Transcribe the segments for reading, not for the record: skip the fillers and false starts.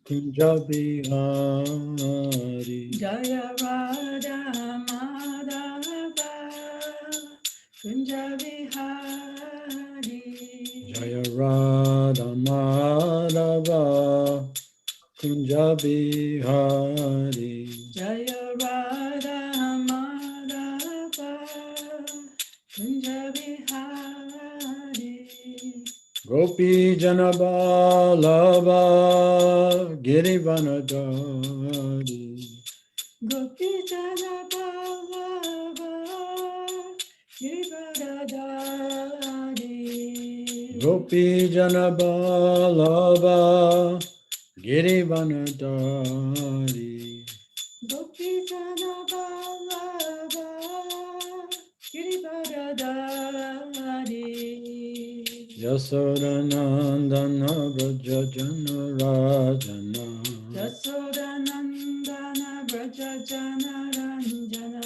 Kunja Bihari. Jaya Radha Madhava Kunja Bihari. Jaya Radha Madhava Kunja Bihari. Jaya Radha Madhava Kunja Bihari. Gopi Janaballabha Girivanadari. Gopi Janaballabha Girivanadari. Gopi Janaballabha Girivanadari. Gopi Janaballabha Girivanadari. Yasodanandana Braja Janarajana. Yasodanandana Braja Janaranjana.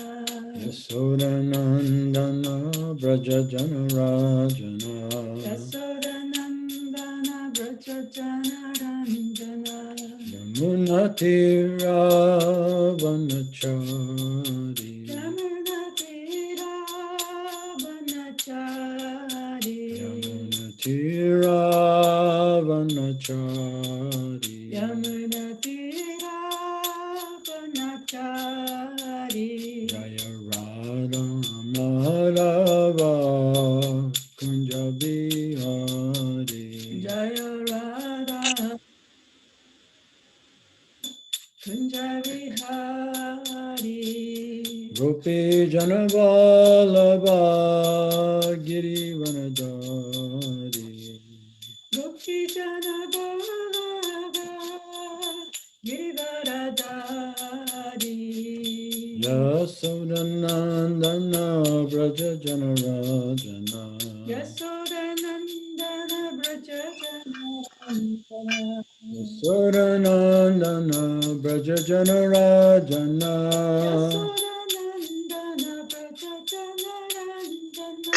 Yasodanandana Braja Janarajana. Yasodanandana Braja Janaranjana. Yamunatira Vanachari. Yamunatira Vanachari. Yamunatira Vanachari. Yamunatira Vanachari. Jaya Radha Madhava Kunja Bihari. Jaya Radha Kunja Bihari. Gopi Janavallabha Girivanadari. Gopi Janaballabha Girivaradari. Yasodanandana Braja Janarajana. Yasodanandana Braja Janarandana. Yasodanandana Braja Janarajana. Yasodanandana Braja Janarandana.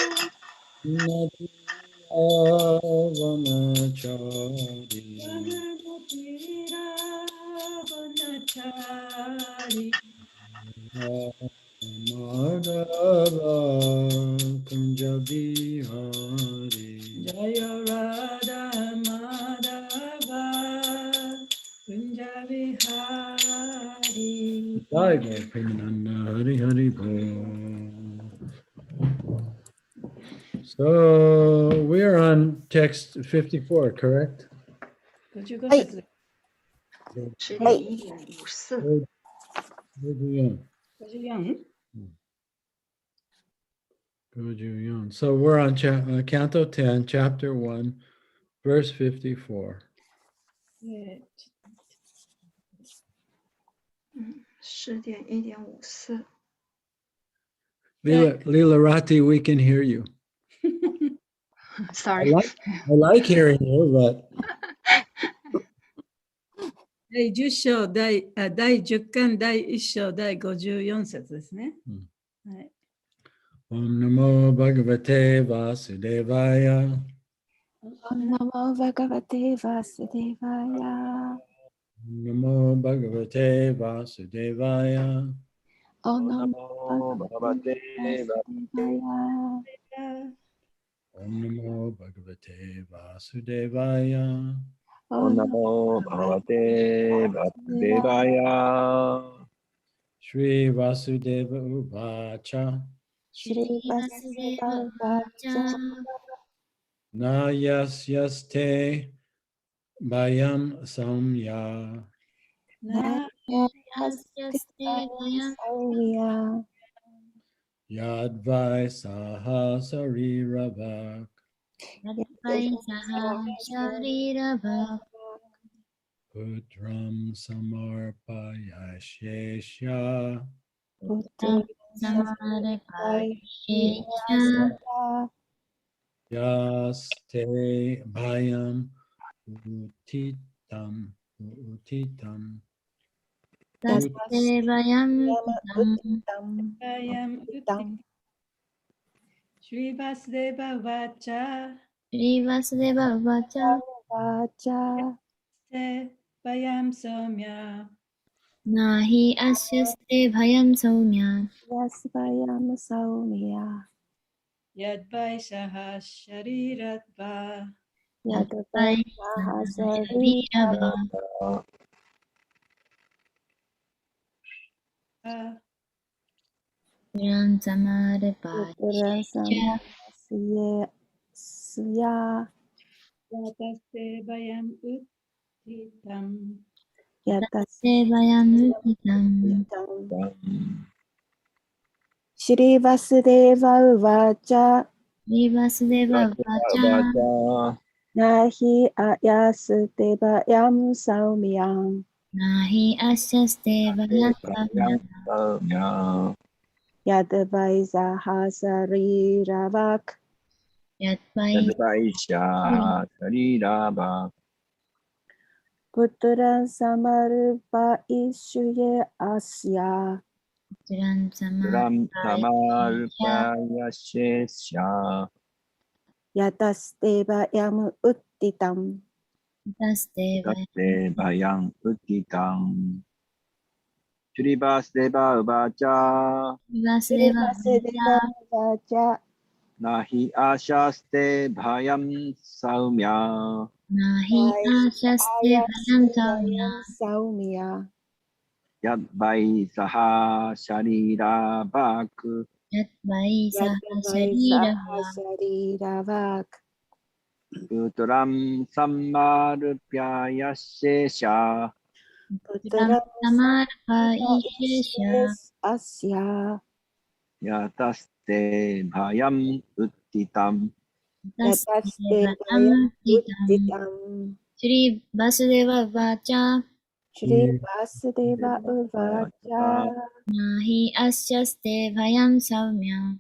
Natira Vanachari. Yamunatira Vanachari. Madhava Kunja Bihari. Jaya Radha Madhava Kunja Bihari. Jai Govinanda Hari Hari Bol. So we're on text 54, correct? 55節。10.1.54 54? So we're on Canto 10, Chapter 1, verse 54. 10.1.54 Leela Rati, we can hear you. Sorry. I like hearing you, but 第10章第10巻第1章第54節ですね。はい。 Om Namo Bhagavate Vasudevaya. Om Namo Bhagavate Vasudevaya. Om Namo Bhagavate Vasudevaya. Om Namo Bhagavate Vasudevaya. Om Namo Bhagavate Vasudevaya. Om Namo Bhagavate Vasudevaya. Shri Vasudeva Uvacha. Shri Vasudeva Vacha. Na yasyaste Bhayam Samya. Nayaste Vayam. Yadvai Saha Sarirabhak. Putram Samarpaya Shesha. Yaste Bhayam Utitam. Shri Vasudeva Vacha. Shri Vasudeva Vacha. バーチャてバヤムソミャ Nahi asyaste bhayam saumya. ヤスバヤムサウミヤ ヤドバイサハシャリラッバヤドバイサハシャリ Sharira ー Puram samarpa ウトラサマスイエスヤヤタステバヤムウッティタムヤタス Te bhayam nukitam. シリバスデーバウバーチャ Vivasudeva vacha. ナヒアヤスデバヤムサウミヤン Nahi asyaste bhayam saumya. ヤドバイザハサリラバク Yadvai プトランサマルバイシュエアスヤ Puram samarpaヤタスデバヤムウッティタム Taste bhayam. シリバスデバウバーチャ Vivasudeva vacha. ナヒアシャステバヤムサウミヤ Nahi asyaste bhayam saumya. サウミヤ ヤッバイサハシャリラバク Yadvai ヤ saha ドバイサ sharira ハシャリラバク Hmm. プトランサマルピャヤシェシャ プトラン samarpa ishesha. アシヤ ヤタステバヤムウッティタム ヤ Taste タステバヤムウッティタ bhayam. ム Shri Vasudeva vacha. シリバスデバウバチャ Nahi asyaste bhayam saumya.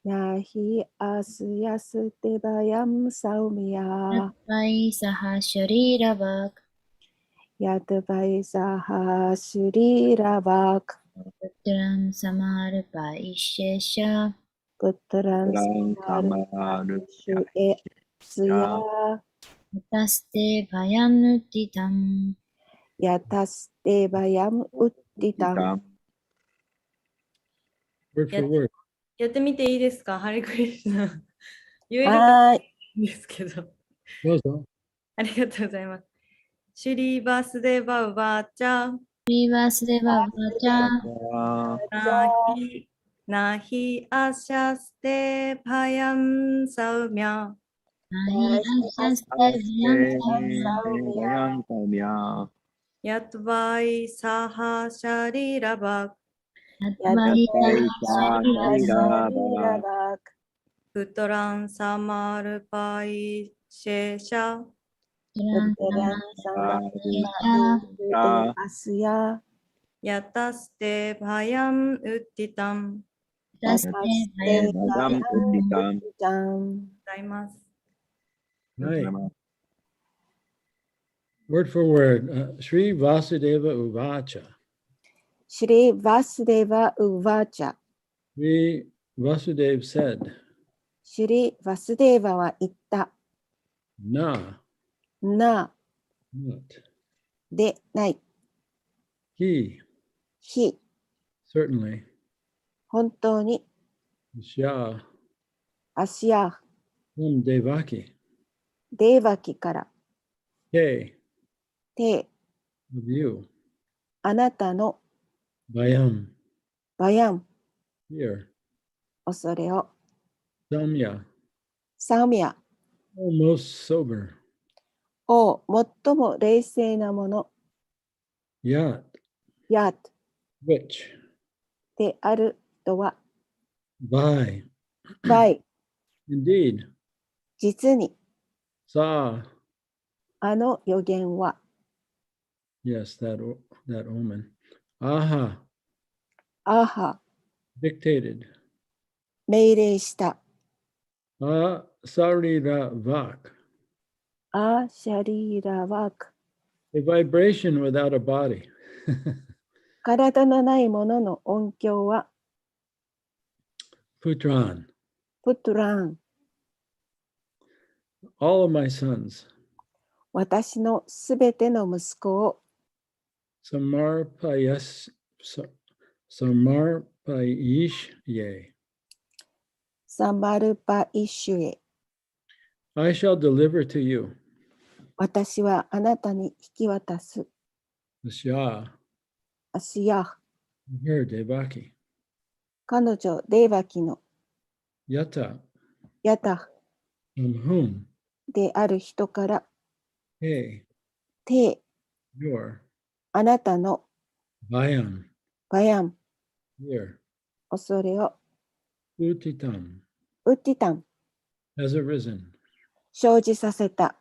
ナヒアスヤスデバヤムサウミヤ Yadvai saha sharira vak. ヤドバイサハシュリラバク Putram samarpa ishesha. プトランサマルシュエスヤ Taste bhayam nutitam. ヤタステバヤムウッティタム Word for word. やってみていいですかハリクリシナ。言えるかはいいいんですけど。どうぞ。ありがとうございます。シュリーバスデバウバーチャ Shri Vasudeva vacha. ナヒアシャステパヤンサウミャ Nahi asyaste bhayam saumya. ヤトバイサハシャリラバ Yadvai saha sharira vak. バクプトランサマルパイシェシャ Putram プトランサマル samarpa シュエアスヤ ヤタステパヤンウッティタン ヤタス Taste テ bhayam バヤムウッティタムございます。 Right. Word for word. Sri Vasudeva Uvacha. シリバスデバウバチャ Sri Vasudeva said, シリバスデーバは言った Na, な not. でない He, 非 certainly. 本当に Shya, アシヤ from Devaki. デーバキから K, て of you. あなたの Bayam, バヤン here. 恐れを Samya, サウミヤ almost sober. を最も冷静なもの Yat, や which, であるとは by, バイ indeed, 実に sa, あの予言は yes, that omen. Aha, アハ dictated. 命令した Sarira vak, アシャリーラワーク a vibration without a body. 体のないものの音響は Putran, プトラン all of my sons, 私のすべての息子を Samarpayish ye. サマルパイシュへ I shall deliver to you. 私はあなたに引き渡す。 Shah, アシヤ、 her Devaki. 彼女デーバキの Yata, ヤタ from whom? である人から Hey, テ your あなたの Bayan, バヤン here, 恐れを Utitam, ウッティタン has arisen. 生じさせた。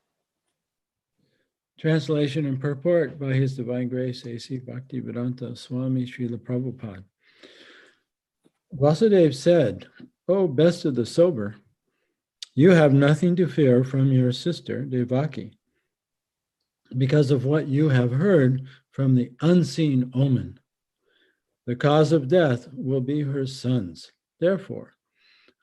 Translation and purport by His Divine Grace A.C. Bhaktivedanta Swami Srila Prabhupada. Vasudeva said, "O best of the sober, you have nothing to fear from your sister Devaki because of what you have heard from the unseen omen. The cause of death will be her sons. Therefore,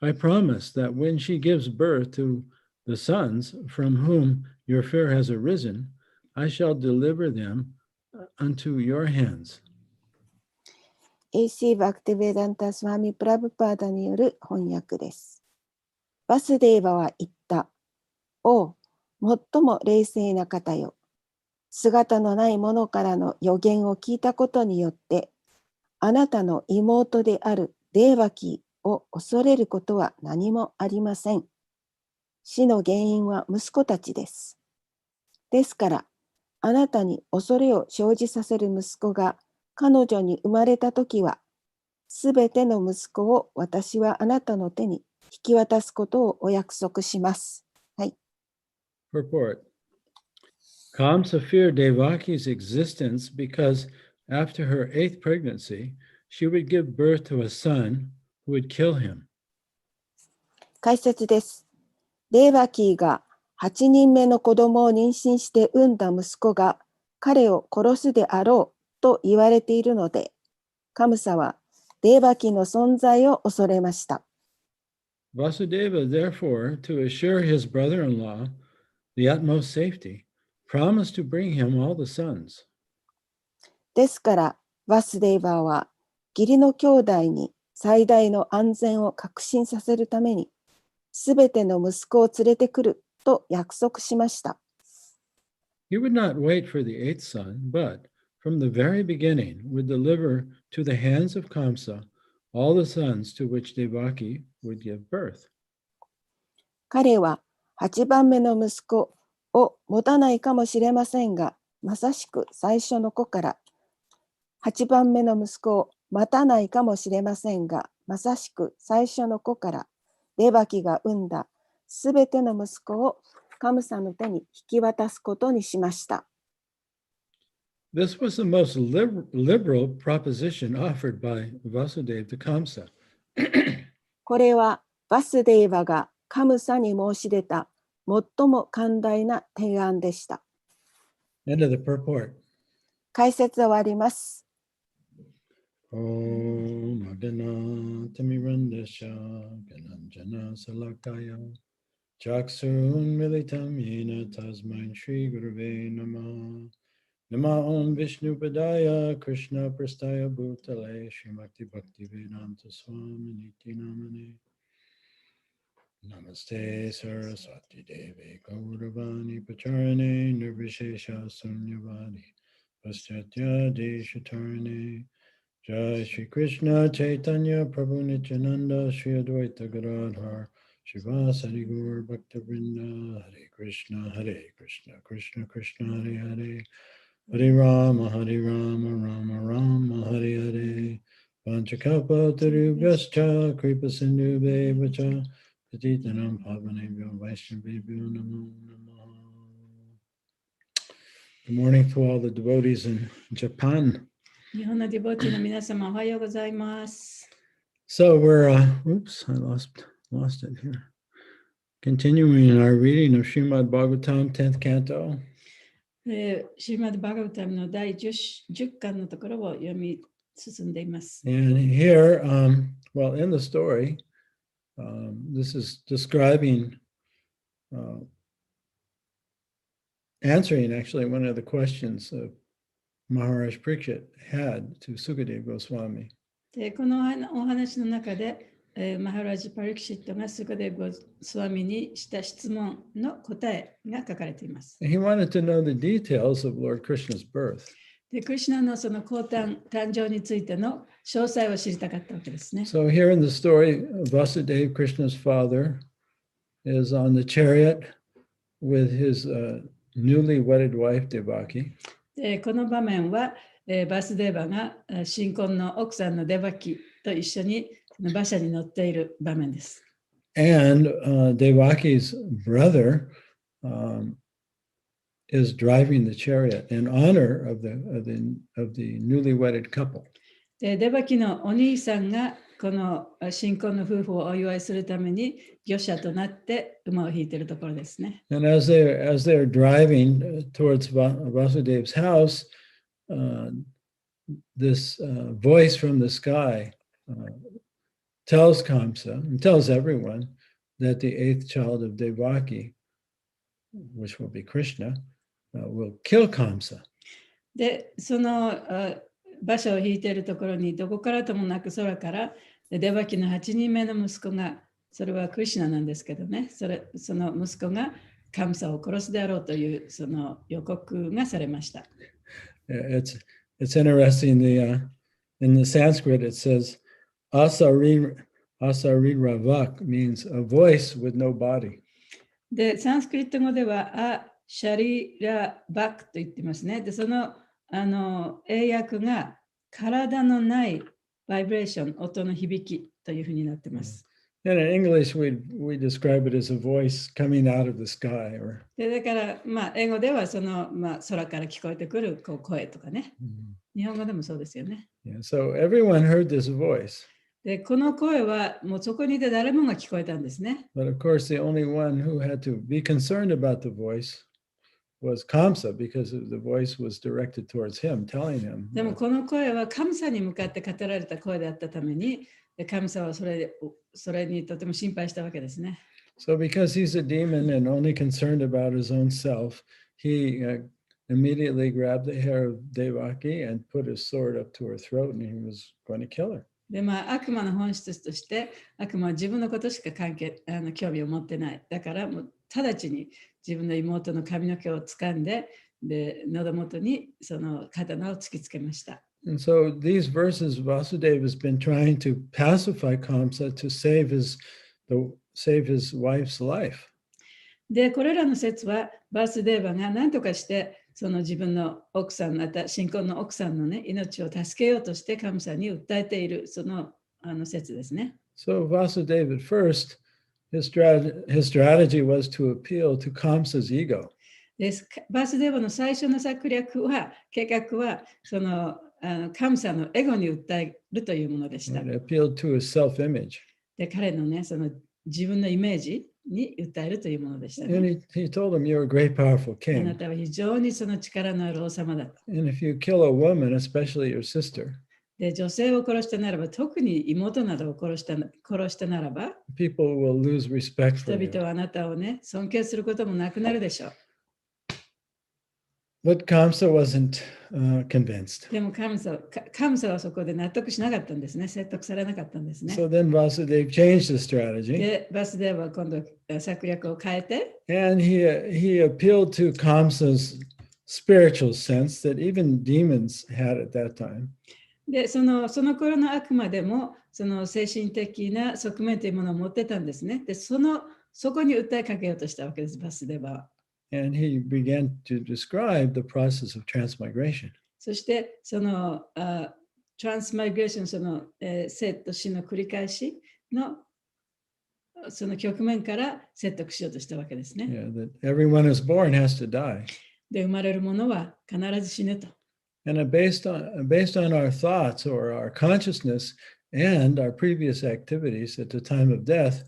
I promise that when she gives birth to the sons from whom your fear has arisen, I shall deliver them unto your hands." AC バクティベダンタスワミプラブパーダによる翻訳です。バスデーバは言った。おう、最も冷静な方よ。姿のないものからの予言を聞いたことによって、あなたの妹であるデーバキーを恐れることは何もありません。死の原因は息子たちです。ですから、あなたに恐れを生じさせる息子が彼女に生まれたときは、すべての息子を私はあなたの手に引き渡すことをお約束します。はい。Purport. Kamsa feared Devaki's existence because after her 8th pregnancy, she would give birth to a son who would kill him. 解説です。デーバキーが8人目の子供を妊娠して産んだ息子が彼を殺すであろうと言われているので、カムサはデーバキーの存在を恐れました。Vasudeva, therefore, to assure his brother-in-law the utmost safety, promised to bring him all the sons. ですから、バスデーバーは義理の兄弟に最大の安全を確信させるために、すべての息子を連れてくると約束しました。He would not wait for the 8th son, but from the very beginning would deliver to the hands of Kamsa all the sons to which Devaki would give birth. 彼は8番目の息子を持たないかもしれませんが、まさしく最初の子から、8番目の息子を待たないかもしれませんが、まさしく最初の子から、デバキが産んだすべての息子をカムサの手に引き渡すことにしました。This was the most liberal proposition offered by Vasudeva to Kamsa. これはバスデーバがカムサに申し出た最も寛大な提案でした。End of the purport. 解説終わります。Om Agana Tamirandasha Gananjana Salakaya Chaksun Militam Yena Tasmain Shri Guruve Nama Nama Om Vishnu Padaya Krishna Prastaya Bhutale Srimakti Bhakti Vedanta Swami Niti Namane Namaste Saraswati Devi Gauravani Pacharane Nirvishesha Sunyavadi Paschatya Deshatarane Jai Shri Krishna Chaitanya Prabhu Nityananda Shri Advaita Gadadhar Shivasari Gaur Bhaktavrinda Hare Krishna Krishna Krishna Hare Hare Hare Rama Rama Rama Hare Hare Panchakalpa Tarubhyascha Kripa Sindhu Bevacha Patitanam Pavanebhyo Vaishnavebhyo Namo Namaha. Good morning to all the devotees in Japan. 日本のディボティの皆様、おはようございます。So we're, oops, I lost it here. Continuing our reading of Srimad Bhagavatam, 10th canto. シーマッド・バガバタムの第 10巻のところを読み進んでいます。And here, well, in the story, this is describing answering actually one of the questions Maharaj Parikshit had to Sukadeva Goswami. でこのお話の中で、マハラジ・パリクシットがスカデヴ・ゴスワミにした質問の答えが書かれています。And he wanted to know the details of Lord Krishna's birth. でクリシュナのその誕生についての詳細を知りたかったわけですね。So here in the story, Vasudeva, Krishna's father, is on the chariot with his newly wedded wife, Devaki. でこの場面は、バスデーバが新婚の奥さんのデバキと一緒に馬車に乗っている場面です。And Devaki's brother is driving the chariot in honor of the newly wedded couple. でデバキのお兄さんがこの新婚の夫婦をお祝いするために御車となって馬を引いているところですね。And as they're driving towards Vasudev's house, this voice from the sky tells Kamsa and tells everyone that the eighth child of Devaki, which will be Krishna, will kill Kamsa. で、その馬車を引いているところにどこからともなく空からデバキの8人目の息子が、それはクリシュナなんですけどね、その息子がカムサを殺すであろうというその予告がされました。It's interesting. In the Sanskrit it says Asari Ravak means a voice with no body. で、サンスクリット語ではア・シャリラ・バクと言ってますね。で、その英訳が体のないバイブレーション、音の響きというふうになってます。And in English, we describe it as a voice coming out of the sky. でだから、英語ではその、空から聞こえてくる声とかね。日本語でもそうですよね。Yeah, so everyone heard this voice. で、この声はもうそこにいて誰もが聞こえたんですね。But of course, the only one who had to be concerned about the voice was Kamsa, because the voice was directed towards him, telling him. でもこの声はカムサに向かって語られた声であったために、カムサはそれにとても心配したわけですね。So because he's a demon and only concerned about his own self, he immediately grabbed the hair of Devaki and put his sword up to her throat, and he was going to kill her. で悪魔の本質として悪魔は自分のことしか興味を持ってない。だからもう直ちに自分の妹の髪の毛を掴んで、喉元にその刀を突きつけました。And so these verses, Vasudeva has been trying to pacify Kamsa to save his wife's life. で、これらの説はバースデーバが何とかしてその自分の奥さん、また新婚の奥さんのね、命を助けようとして神様に訴えているその説ですね。So Vasudeva at first, his strategy was to appeal to Kamsa's ego. バースデーバの最初の計画はその神様のエゴに訴えるというものでした。It appealed to his self-image. で、彼のね、その自分のイメージに訴えるというものでした、ね。And he told him, "You're a great, powerful あな king. たは非常にその力のある王様だと。And if you kill a woman, especially your sister, で、女性を殺したならば、特に妹などを殺したならば、 people will lose respect 人 for you." 々はあなたをね、尊敬することもなくなるでしょう。But Kamsa wasn't convinced. でも神様はそこで納得しなかったんですね。説得されなかったんですね。 So then Vasudeva changed the strategy. で、バスデーは今度策略を変えて、And he appealed to Kamsa's spiritual sense that even demons had at that time. で、その頃の悪魔でも、その精神的な側面というものを持ってたんですね。で、そこに訴えかけようとしたわけです、バスデーは。And he began to describe the process of transmigration. そして、そのトランスマイグレーション、その生と死の繰り返しのその局面から説得しようとしたわけですね。Yeah, that everyone who's born has to die. で、生まれるものは必ず死ぬと。And based on our thoughts or our consciousness and our previous activities at the time of death,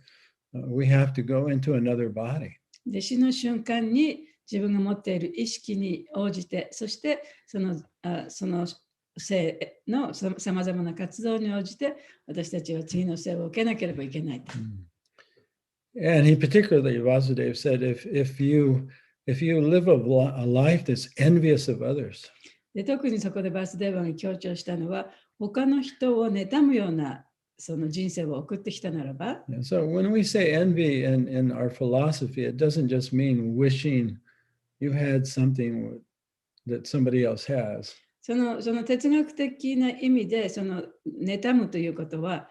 we have to go into another body. で、死の瞬間に自分が持っている意識に応じて、そしてその生のさまざまな活動に応じて、私たちは次の生を受けなければいけないと。And he particularly, Vasudeva said, if you if you live a life that's envious of others, で特にそこでバスデーバーが強調したのは、他の人を妬むようなその人生を送ってきたならば、so when we say envy in our philosophy, it doesn't just mean wishing you had something that somebody else has. その哲学的な意味で、その妬むということは、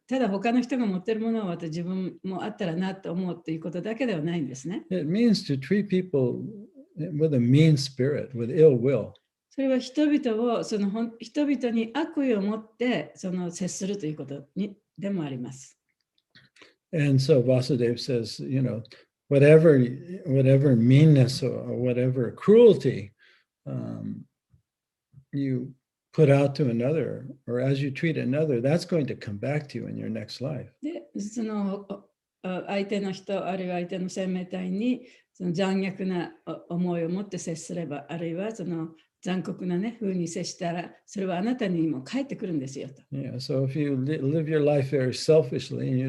ただ他の人が持っているものをまた自分もあったらなと思うということだけではないんですね。It means to treat people with a mean spirit, with ill will. それは人々に悪意を持って接するということでもあります。And so Vasudeva says, whatever meanness or whatever cruelty you put out to another, or as you treat another, that's going to come back to you in your next life. で、その相手の人、あるいは相手の生命体にその残虐な思いを持って接すれば、あるいはその残酷な風に接したら、それはあなたにも返ってくるんですよと。Yeah, so if you live your life very selfishly and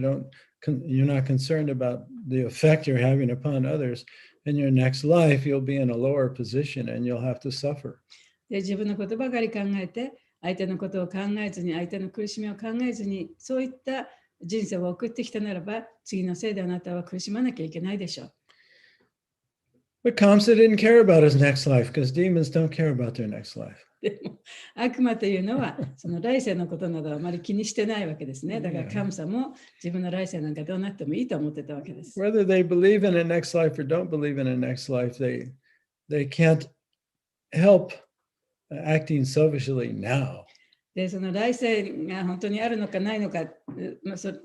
you're not concerned about the effect you're having upon others, in your next life you'll be in a lower position and you'll have to suffer. で、自分のことばかり考えて、相手のことを考えずに、相手の苦しみを考えずに、そういった人生を送ってきたならば、次のせいであなたは苦しまなきゃいけないでしょう。But Kamsa didn't care about his next life because demons don't care about their next life. でも悪魔というのはその来世のことなどはあまり気にしてないわけですね。だからカムサも自分の来世なんかどうなってもいいと思ってたわけです。Whether they believe in a next life or don't believe in a next life, they can't help acting selfishly now. で、その来世が本当にあるのかないのか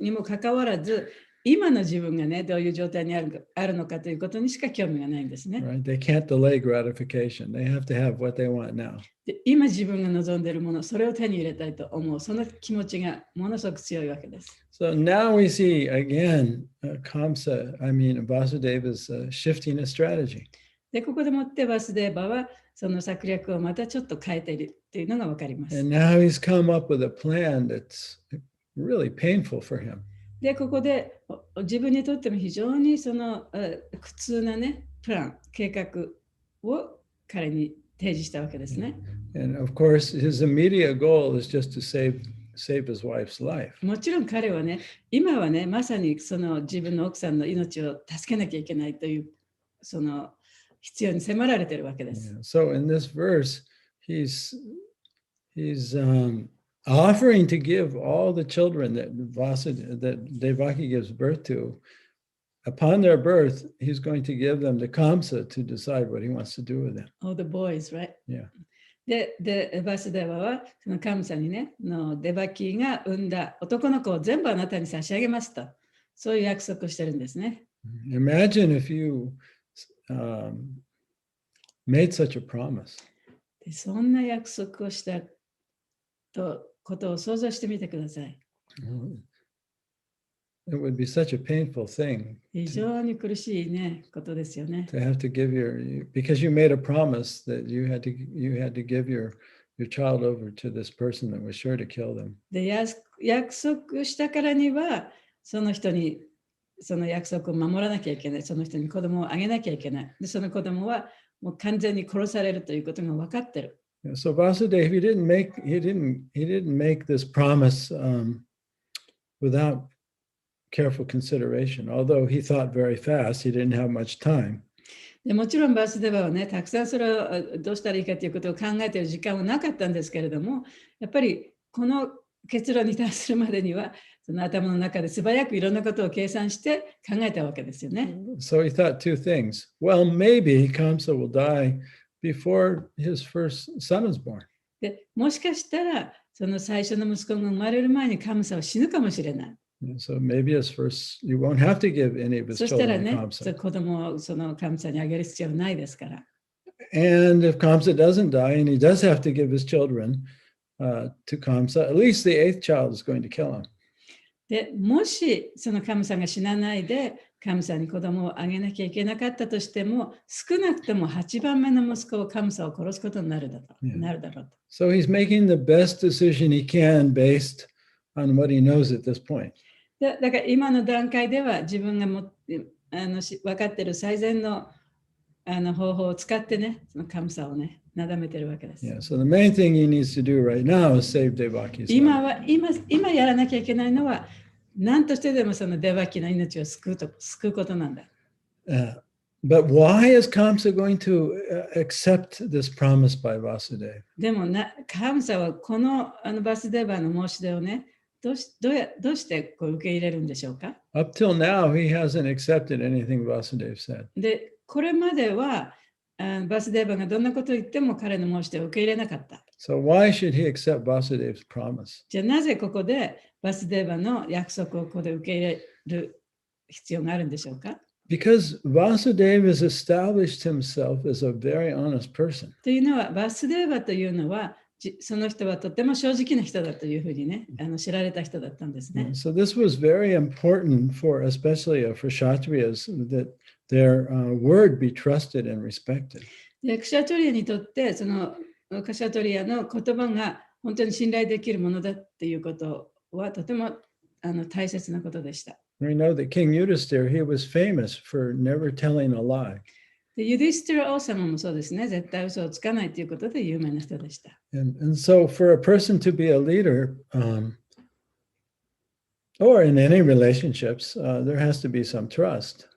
にもかかわらず、今の自分がね、どういう状態にあるのかということにしか興味がないんですね。Right? They can't delay gratification. They have to have what they want now. で、今自分が望んでいるもの、それを手に入れたいと思う、その気持ちがものすごく強いわけです。So now we see again Vasudeva's shifting a strategy. で、ここでもってバスデーバはその策略をまたちょっと変えているというのがわかります。And now he's come up with a plan that's really painful for him. で、ここで自分にとっても非常にその苦痛なね、プラン、計画を彼に提示したわけですね。And of course, his immediate goal is just to save his wife's life. もちろん彼はね、今はね、まさにその自分の奥さんの命を助けなきゃいけないというその必要に迫られているわけです。So in this verse, he's offering to give all the children that Devaki gives birth to, upon their birth, he's going to give them the Kamsa to decide what he wants to do with them. All the boys, right? Yeah. で、バスデバはそのカムサにね、デバキが産んだ男の子を全部あなたに差し上げますと、そういう約束をしてるんですね。Imagine if you made such a promise. で、そんな約束をしたことを想像してみてください。It would be such a painful thing 非常に苦しいね、ことですよね。to have to give because you made a promise that you had to give your child over to this person that was sure to kill them. で、約束したからには、その人にその約束を守らなきゃいけない。その人に子供をあげなきゃいけない。で、その子供はもう完全に殺されるということが分かってる。So Vasudeva, he didn't make this promise without careful consideration. Although he thought very fast, he didn't have much time. でもちろんバスデバはね、たくさんそれをどうしたらいいかということを考えている時間はなかったんですけれども、やっぱりこの結論に達するまでには、その頭の中で素早くいろんなことを計算して考えたわけですよね。So he thought two things. Well, maybe Kamsa will die before his first son is born. で、もしかしたら、その最初の息子が生まれる前にカムサは死ぬかもしれない。So maybe you won't have to give any of his そしたら children ね、 Kamsa. 子供をそのカムサにあげる必要はないですから。And if Kamsa doesn't die, and he does have to give his children to Kamsa, at least the eighth child is going to kill him. で、もしそのカムサが死なないで、カムサに子供をあげなきゃいけなかったとしても、少なくとも8番目の息子をカムサを殺すことになるだろうと。So he's making the best decision he can based on what he knows at this point. だから今の段階では自分が分かっている最善の方法を使ってね、その神様をね、なだめてるわけです。Yeah, so the main thing he needs to do right now is save Devaki's 今 life. 今やらなきゃいけないのは、何としてでもそのデバキの命を救うことなんだ。But why is Kamsa going to accept this promise by Vasudeva? でも神様はこのバスデーバーの申し出をね、どうしてこう受け入れるんでしょうか。 Up till now, he hasn't accepted anything Vasudeva said. で、これまではバスデーバーがどんなことを言っても彼の申し出を受け入れなかった。So why should he accept Vasudeva's promise? じゃあなぜここでバスデーバーの約束をここで受け入れる必要があるんでしょうか。 Because Vasudeva has established himself as a very honest person. というのは、バスデーバーというのは、その人はとても正直な人だというふうにね、知られた人だったんですね。So this was very important for, especially for Kshatriyas, that their word be trusted and respected. でクシャトリアにとって、そのクシャトリアの言葉が本当に信頼できるものだっていうことはとても大切なことでした。We know that King Yudhisthira, he was famous for never telling a lie. でユディスティラ王様もそうですね、絶対嘘をつかないということで有名な人でした。And so for a person to be a leader, or in any relationships, there has to be some trust.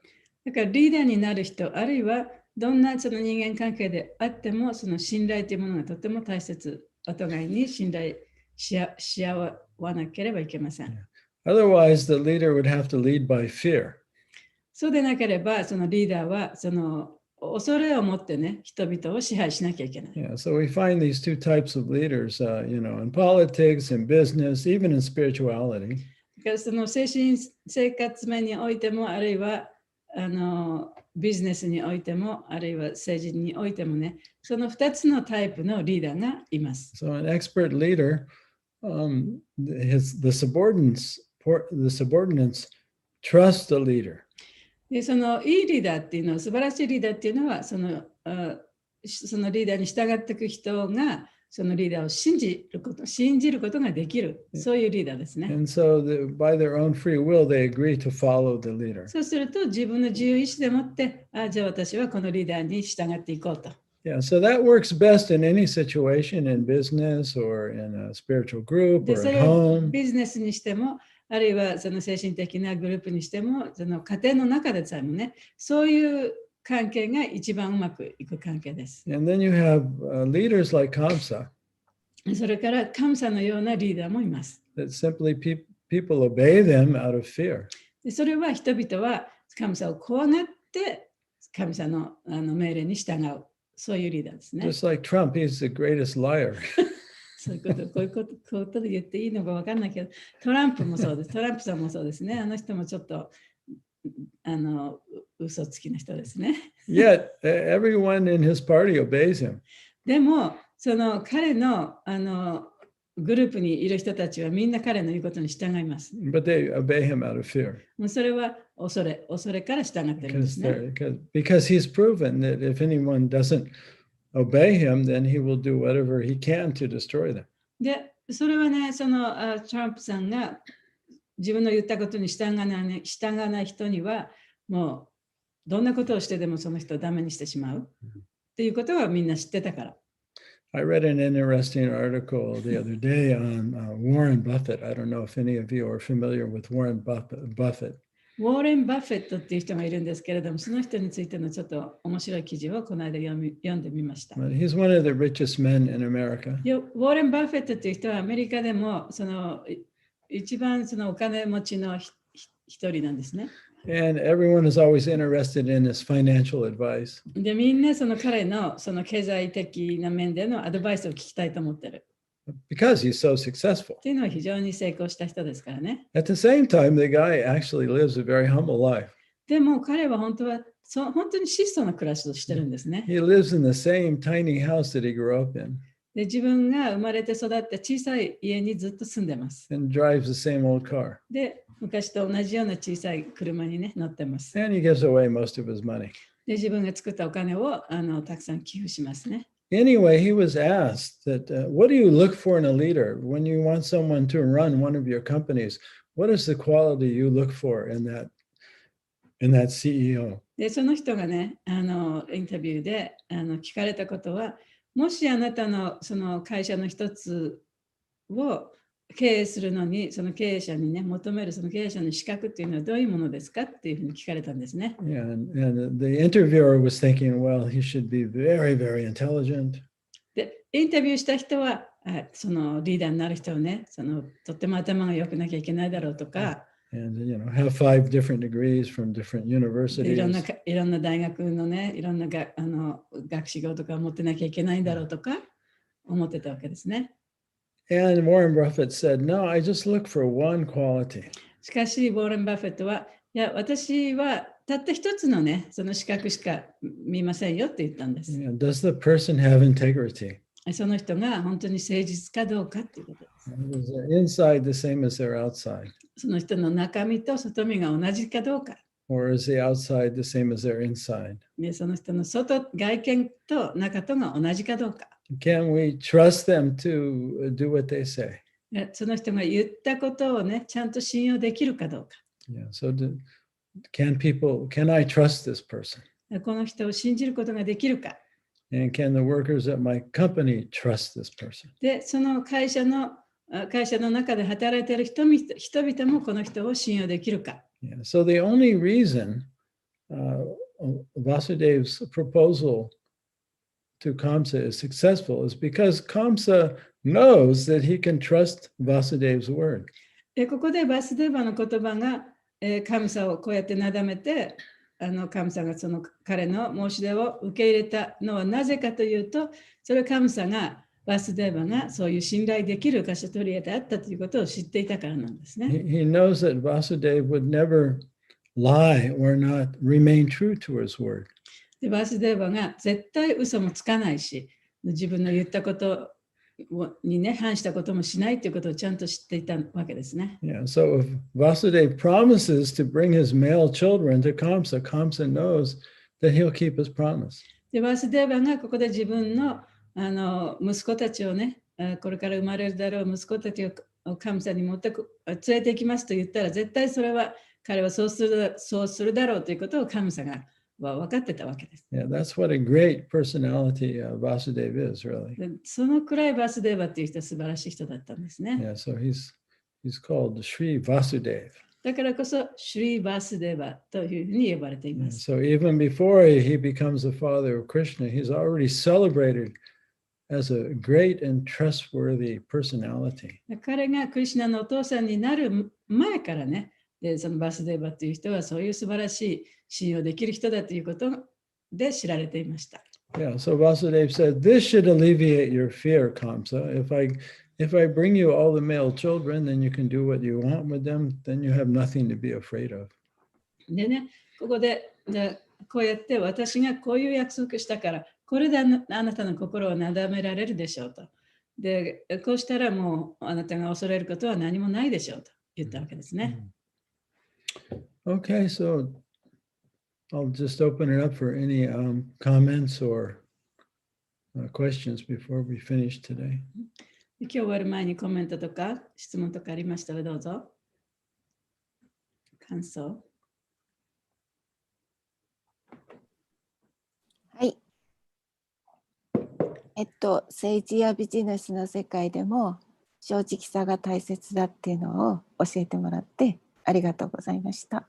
だからリーダーになる人、あるいはどんなその人間関係であっても、その信頼というものがとても大切。お互いに信頼し合わなければいけません。Otherwise, the leader would have to lead by fear. そうでなければ、そのリーダーはその恐れを持ってね、人々を支配しなきゃいけない。Yeah, so we find these two types of leaders, in politics, in business, even in spirituality. だからその精神生活面においても、あるいはビジネスにおいても、あるいは政治においてもね、その2つのタイプのリーダーがいます。So an expert leader, the subordinates trust the leader. でそのいいリーダーっていうのは、素晴らしいリーダーっていうのは、そのリーダーに従っていく人が、そのリーダーを信じることができる、そういうリーダーですね。And so by their own free will, they agree to follow the leader. そうすると、自分の自由意志でもって、じゃあ私はこのリーダーに従っていこうと。Yeah, so that works best in any situation, in business or in a spiritual group で or そ at れを home. ビジネスにしても、あるいはその精神的なグループにしても、その家庭の中でさえもね、そういう関係が一番うまくいく関係です。And then you have leaders like Kamsa それから神様のようなリーダーもいます。that simply people obey them out of fear. でそれは人々は神様を怖がって神様の命令に従う。そういうリーダーですね。Just like Trump, he's the greatest liar. そういうこと、こういうことで言っていいのか分かんないけど、トランプもそうです。トランプさんもそうですね。あの人もちょっと嘘つきな人ですね。Yet everyone in his party obeys him. でも、その彼のグループにいる人たちはみんな彼の言うことに従います。But they obey him out of fear. もうそれは恐れから従ってるんですね。Because he's proven that if anyone doesn't obey him, then he will do whatever he can to destroy them. で、それはね、そのトランプさんが自分の言ったことに従わない人には、もうどんなことをしてでもその人をダメにしてしまうっていうことはみんな知ってたから。I read an interesting article the other day on Warren Buffett. I don't know if any of you are familiar with Warren Buffett. ウォーレン・バフェットっていう人がいるんですけれども、その人についてのちょっと面白い記事をこの間読んでみました。He's one of the richest men in America. ウォーレン・バフェットっていう人はアメリカでもその一番そのお金持ちの一人なんですね。And everyone is always interested in his financial advice. で、みんなその彼のその経済的な面でのアドバイスを聞きたいと思ってる。Because he's so successful. っていうのは非常に成功した人ですからね。At the same time, the guy actually lives a very humble life. でも彼は本当に質素な暮らしをしてるんですね。He lives in the same tiny house that he grew up in. で、自分が生まれて育った小さい家にずっと住んでます。And drives the same old car. で、昔と同じような小さい車にね、乗ってます。 And he gives away most of his money. で、自分が作ったお金をたくさん寄付しますね。Anyway, he was asked that, what do you look for in a leader when you want someone to run one of your companies? What is the quality you look for in that And that CEO. で、その人がね、インタビューで聞かれたことは、もしあなたのその会社の一つを経営するのに、その経営者にね、求めるその経営者の資格っていうのはどういうものですかっていうふうに聞かれたんですね。Yeah, and the interviewer was thinking, well, he should be very, very intelligent. で、インタビューした人は、そのリーダーになる人をね、とっても頭が良くなきゃいけないだろうとか、And have 5 different degrees from different でいろん universities. な大学のね、いろんな学士号とかを持ってなきゃいけないんだろうとか思ってたわけですね。And Warren Buffett said, no, I just look for one quality. しかし、ウォーレン・バフェットは、いや、私はたった一つのね、その資格しか見ませんよって言ったんです。Does the person have integrity? その人が本当に誠実かどうかっていうことです。Is their inside the same as their outside? その人の中身と外身が同じかどうか。Or is the outside the same as their inside? で、その人の外見と中とが同じかどうか。Can we trust them to do what they say? その人が言ったことをね、ちゃんと信用できるかどうか。Yeah. So can I trust this person? この人を信じることができるか。And can the workers at my company trust this person? で、その会社の中で働いている人々もこの人を信用できるか。Yeah. So the only reason Vasudev's proposal to Kamsa is successful is because Kamsa knows that he can trust Vasudev's word. ここでバスデーバの言葉が、神様をこうやってなだめて、神様がその彼の申し出を受け入れたのはなぜかというと、それは神様がバスデーバがそういう信頼できるカシャトリアであったということを知っていたからなんですね。He knows that Vasudeva would never lie or not remain true to his word. でバスデーバが絶対嘘もつかないし、自分の言ったことにね、反したこともしないということをちゃんと知っていたわけですね。Yeah, so if Vasudeva promises to bring his male children to Kamsa, Kamsa knows that he'll keep his promise. でバスデーバがここで自分の息子たちをね、これから生まれるだろう息子たちを神様に連れて行きますと言ったら、絶対それは彼はそうするだろうということを神様は分かってたわけです。Yeah, that's what a great personality Vasudeva is, really. でそのくらいバスデーバっていう人は素晴らしい人だったんですね。Yeah, so he's called Sri Vasudeva. だからこそ、シュリー・バスデーバというふうに呼ばれています。So even before he becomes the father of Krishna, he's already celebrated as a great and trustworthy personality. 彼がクリシュナのお父さんになる前からね、でそのバスデーバという人はそういう素晴らしい信用できる人だということで知られていました。Yeah, so Vasudeva said, this should alleviate your fear, Kamsa. If I bring you all the male children, then you can do what you want with them, then you have nothing to be afraid of. でね、ここでこうやって私がこういう約束したから、これであなたの心をなだめられるでしょうと。で、こうしたらもうあなたが恐れることは何もないでしょうと言ったわけですね。Okay, so I'll just open it up for any comments or questions before we finish today. 今日終わる前にコメントとか質問とかありましたらどうぞ。感想。はい。政治やビジネスの世界でも正直さが大切だっていうのを教えてもらってありがとうございました。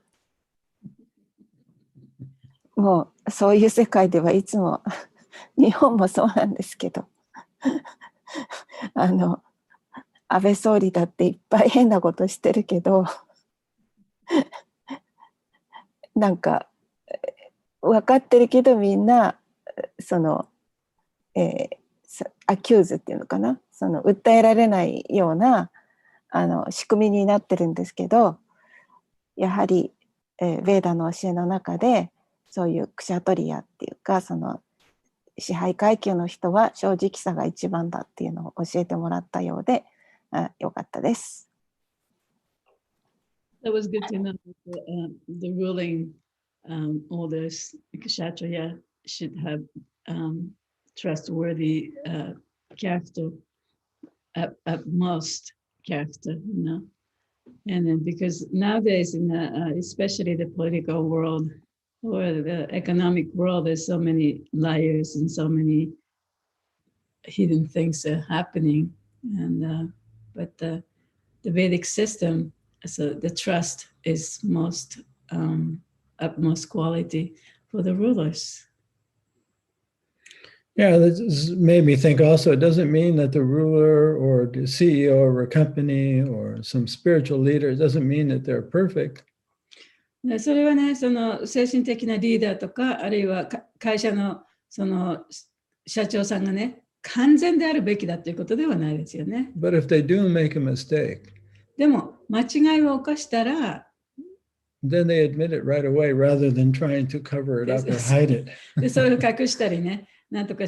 もうそういう世界ではいつも日本もそうなんですけど安倍総理だっていっぱい変なことしてるけどなんか分かってるけどみんなアキューズっていうのかな、訴えられないような仕組みになってるんですけど、やはり、ヴェーダの教えの中でそういうクシャトリアっていうか支配階級の人は正直さが一番だっていうのを教えてもらったようでよかったです。That was good to know that the ruling orders, Kshatriya should have trustworthy character, at most character, you know. And then because nowadays, especially the political world or the economic world, there's so many liars and so many hidden things are happening. And but the Vedic system, so the trust is most utmost quality for the rulers. Yeah, this made me think also, it doesn't mean that the ruler or the CEO of a company or some spiritual leader, it doesn't mean that they're perfect. それはね、その精神的なリーダーとか、あるいは会社のその社長さんがね、完全であるべきだということではないですよね。But if they do make a mistake, でも、間違いを犯したら、then they admit it right away rather than trying to cover it up or hide it. でそれを隠したりね、なんとか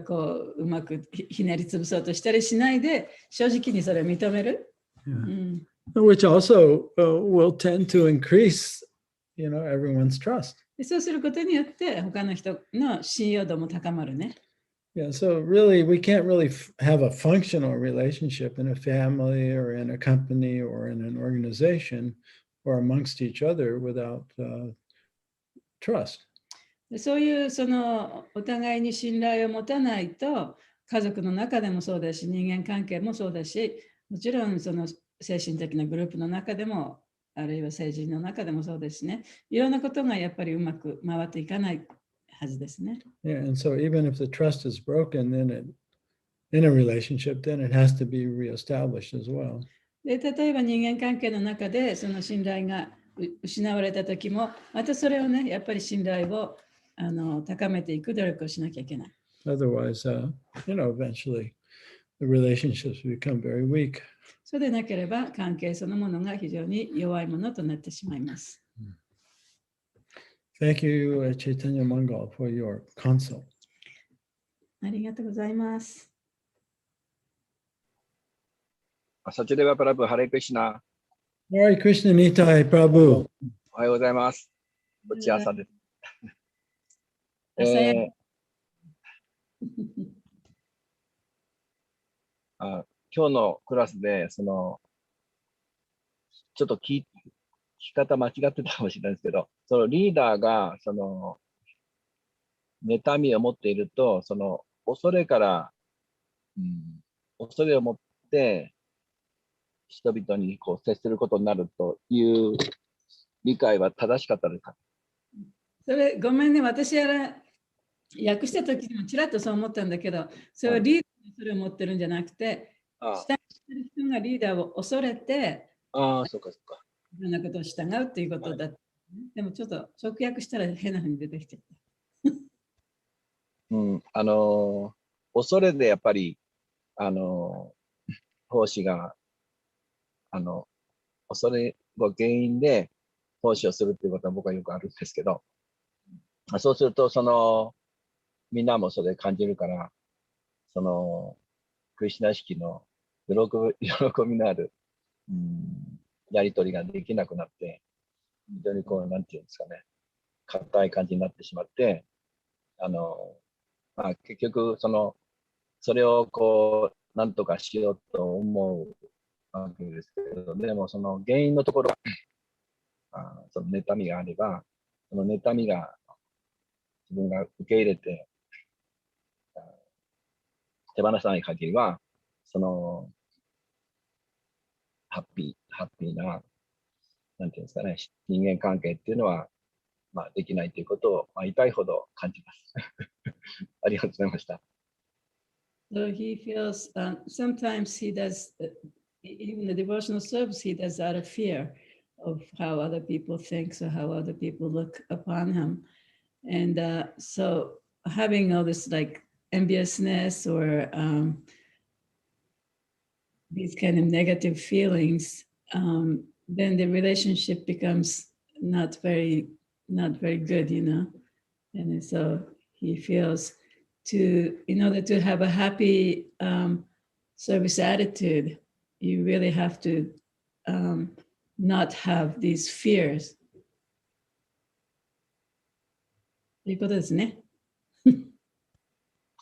こう、うまくひねり潰そうとしたりしないで、正直にそれを認める。Yeah. Which also will tend to increase, everyone's trust. でそうすることによって、他の人の信用度も高まるね。Yeah, so really, we can't really have a functional relationship in a family or in a company or in an organization or amongst each other without trust. でそういうそのお互いに信頼を持たないと、家族の中でもそうだし、人間関係もそうだし、もちろんその精神的なグループの中でも、あるいは政治の中でもそうですね。いろんなことがやっぱりうまく回っていかないはずですね。Yeah, and so even if the trust is broken, then in a relationship, then it has to be reestablished as well. で例えば人間関係の中でその信頼が失われた時も、またそれをね、やっぱり信頼を高めていく努力をしなきゃいけない。Otherwise, eventually the relationships become very weak. そうでなければ関係そのものが非常に弱いものとなってしまいます。Thank you, Chaitanya Mangal, for your consult. ありがとうございます。サチュデバプラブ、ハレクリシナ。Hare Krishna Nitai Prabhu. おはようございます。こっち朝です。今日のクラスで、ちょっと聞き方間違ってたかもしれないですけど、そのリーダーが、妬みを持っていると、恐れから、恐れを持って、人々に接することになるという理解は正しかったですか？それ、ごめんね、私訳したときにもちらっとそう思ったんだけど、それはリーダーがそれを持ってるんじゃなくて、下にしてる人がリーダーを恐れて、そうかそうか。いろんなことを従うっていうことだった。でもちょっと直訳したら変なふうに出てきちゃった。恐れでやっぱり、奉仕が、恐れが原因で奉仕をするっていうことは僕はよくあるんですけど、そうすると、みんなもそれ感じるから、クリシュナ意識の喜びのある、やりとりができなくなって、非常になんていうんですかね、硬い感じになってしまって、結局、それをなんとかしようと思うわけですけど、でもその原因のところは、その妬みがあれば、その妬みが自分が受け入れて、手放さない限りは、ハッピーな、なんていうんですかね、人間関係っていうのは、できないということを、痛いほど感じます。ありがとうございました。So he feels, sometimes he does, even the devotional service, he does out of fear of how other people think, so how other people look upon him. And so having all this like enviousness or these kind of negative feelings, then the relationship becomes not very good, And so he feels in order to have a happy service attitude, you really have to not have these fears. ということですね。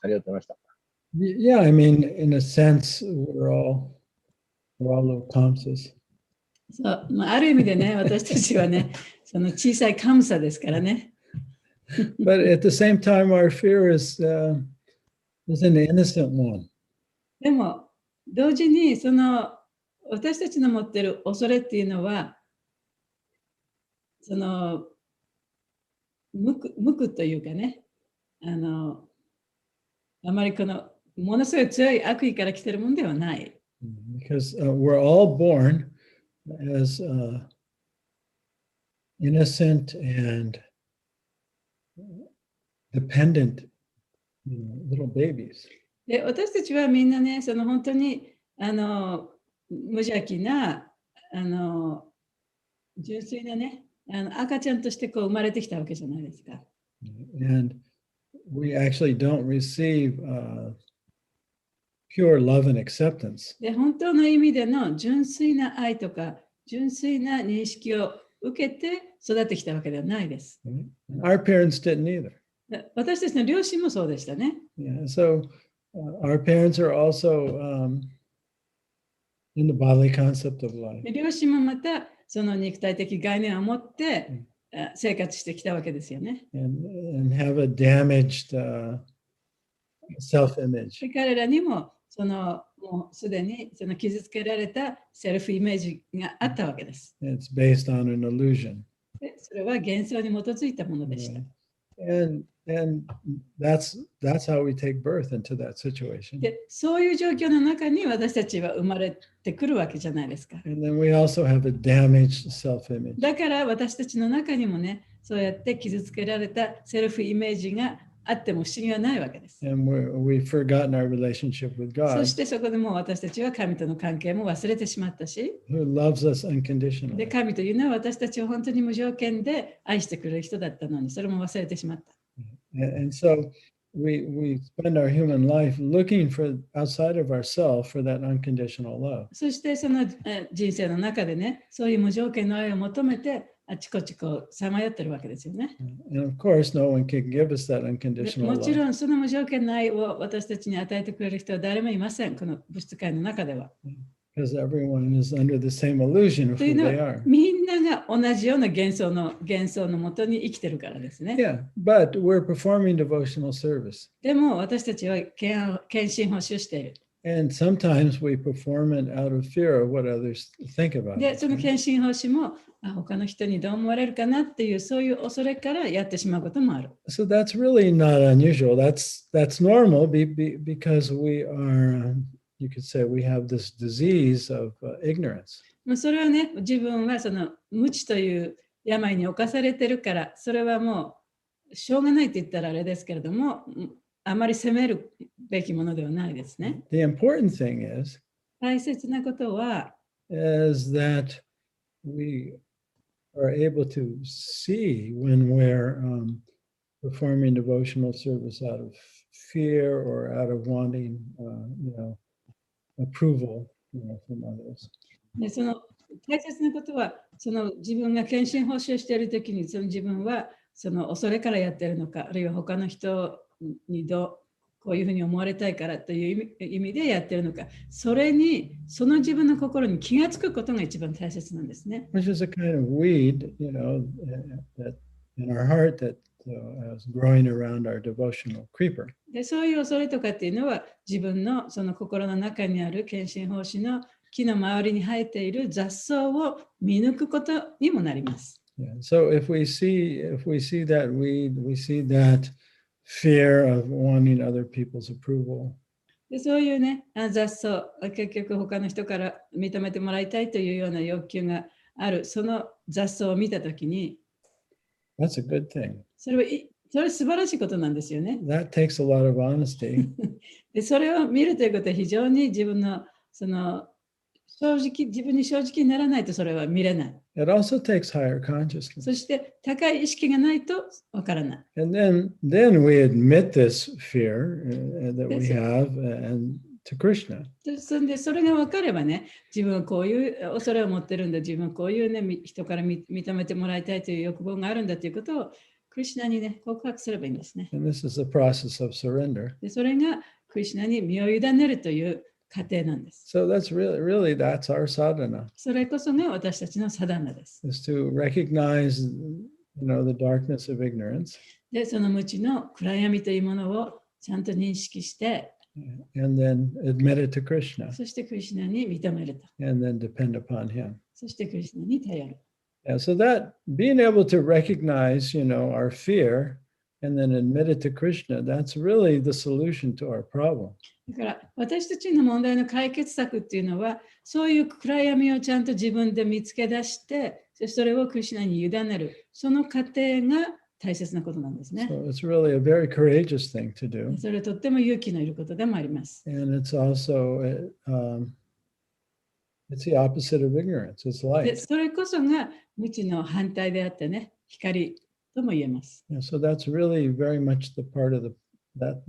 ありがとうございました。Yeah, I mean, in a sense, we're all little Kamsas. そう、まあ、ある意味でね、私たちはね、その小さい神様ですからね。But at the same time, our fear is an innocent one. でも、同時に、その私たちの持っている恐れっていうのは、その無垢というかね、あまりこのものすごい強い悪意から来てるものではない。Because we're all born as innocent and dependent, little babies. で、私たちはみんなね、その本当に無邪気な純粋なね、赤ちゃんとしてこう生まれてきたわけじゃないですか。And we actually don't receive pure love and acceptance. で、本当の意味での純粋な愛とか、純粋な認識を受けて育ってきたわけではないです。Our parents didn't either. 私たちの両親もそうでしたね。Yeah, so our parents are also in the bodily concept of life. 両親もまたその肉体的概念を持って生活してきたわけですよね。And have a damaged self-image. 彼らにもそのもうすでにその傷つけられたセルフイメージがあったわけです。It's based on an illusion. でそれは幻想に基づいたものでした。And that's how we take birth into that situation. でそういう状況の中に私たちは生まれてくるわけじゃないですか。And then we also have a damaged self-image. だから私たちの中にもね、そうやって傷つけられたセルフイメージがあっても不思議はないわけです。And we've forgotten our relationship with そ God, してそこでもう私たちは神との関係も忘れてしまったし、 who loves us で unconditionally. 神というのは私たちを本当に無条件で愛してくれる人だったのに、それも忘れてしまった。And so we spend our human life looking for outside of ourselves for that unconditional love. そしてその人生の中でね、そういう無条件の愛を求めてあちこちこうさまよってるわけですよね。And of course, no one can give us that で unconditional もち love ろんその無条件の愛を私たちに与えてくれる人は誰もいません、この物質界の中では。 because everyone is under the same illusion of とい who うの they は are. みんなが同じような幻想のもとに生きてるからですね。 Yeah, but we're performing devotional service. でも私たちは献身奉仕をしている。 And sometimes we perform it out of fear of what others think about で、 us. その right? 献身奉仕も他の人にどう思われるかなっていうそういう恐れからやってしまうこともある。 So that's really not unusual. That's normal because we are, you could say, we have this disease of ignorance. それはね、自分はその無知という病に侵されてるから、それはもうしょうがないと言ったらあれですけれども、あまり責めるべきものではないですね。 The important thing is 大切なことは、 that we are able to see when we're performing devotional service out of fear or out of wanting, approval, from others. でその大切なことは、その自分が献身奉仕をしているときに、その自分はその恐れからやっているのか、あるいは他の人にこういうふうに思われたいからという意味でやっているのか、それに、その自分の心に気がつくことが一番大切なんですね。 Which is a kind of weed, that in our heart that is growing around our devotional creeper. でそういう恐れとかっていうのは、自分のその心の中にある献身奉仕の木の周りに生えている雑草を見抜くことにもなります。 Yeah. So if we see that weed, we see that fear of wanting other people's approval. でそういうね、雑草、結局他の人から認めてもらいたいというような欲求がある、その雑草を見たときに、 That's a good thing. それ素晴らしいことなんですよね。 That takes a lot of honesty. でそれを見るということは非常に自分のその自分に正直にならないとそれは見れない。 It also takes higher consciousness. そして高い意識がないとわからない。 And then we admit this fear that we have and to Krishna. でそれが分かればね、自分はこういう恐れを持ってるんだ、自分はこういうね、人から認めてもらいたいという欲望があるんだということをクリシュナにね、告白すればいいんですね。 And this is the process of surrender. でそれがクリシュナに身を委ねるという過程なんです。So that's really that's our sadhana, それこそが私たちのサダナです。 is to recognize, the darkness of ignorance, で、その無知の暗闇というものをちゃんと認識して、and then admit it to Krishna, そしてクリシュナに認めると。 and then depend upon him. そしてクリシュナに頼る。 Yeah, so that being able to recognize, our fear and then admit it to Krishna, that's really the solution to our problem. だから私たちの問題の解決策っていうのは、そういう暗闇をちゃんと自分で見つけ出して、それをクリシュナに委ねる、その過程が大切なことなんですね。 So it's really a very courageous thing to do. それはとっても勇気のいることでもあります。 And it's also, it's the opposite of ignorance. It's で、 light. それこそが無知の反対であってね、光とも言えます。 Yeah, so that's really very much the part of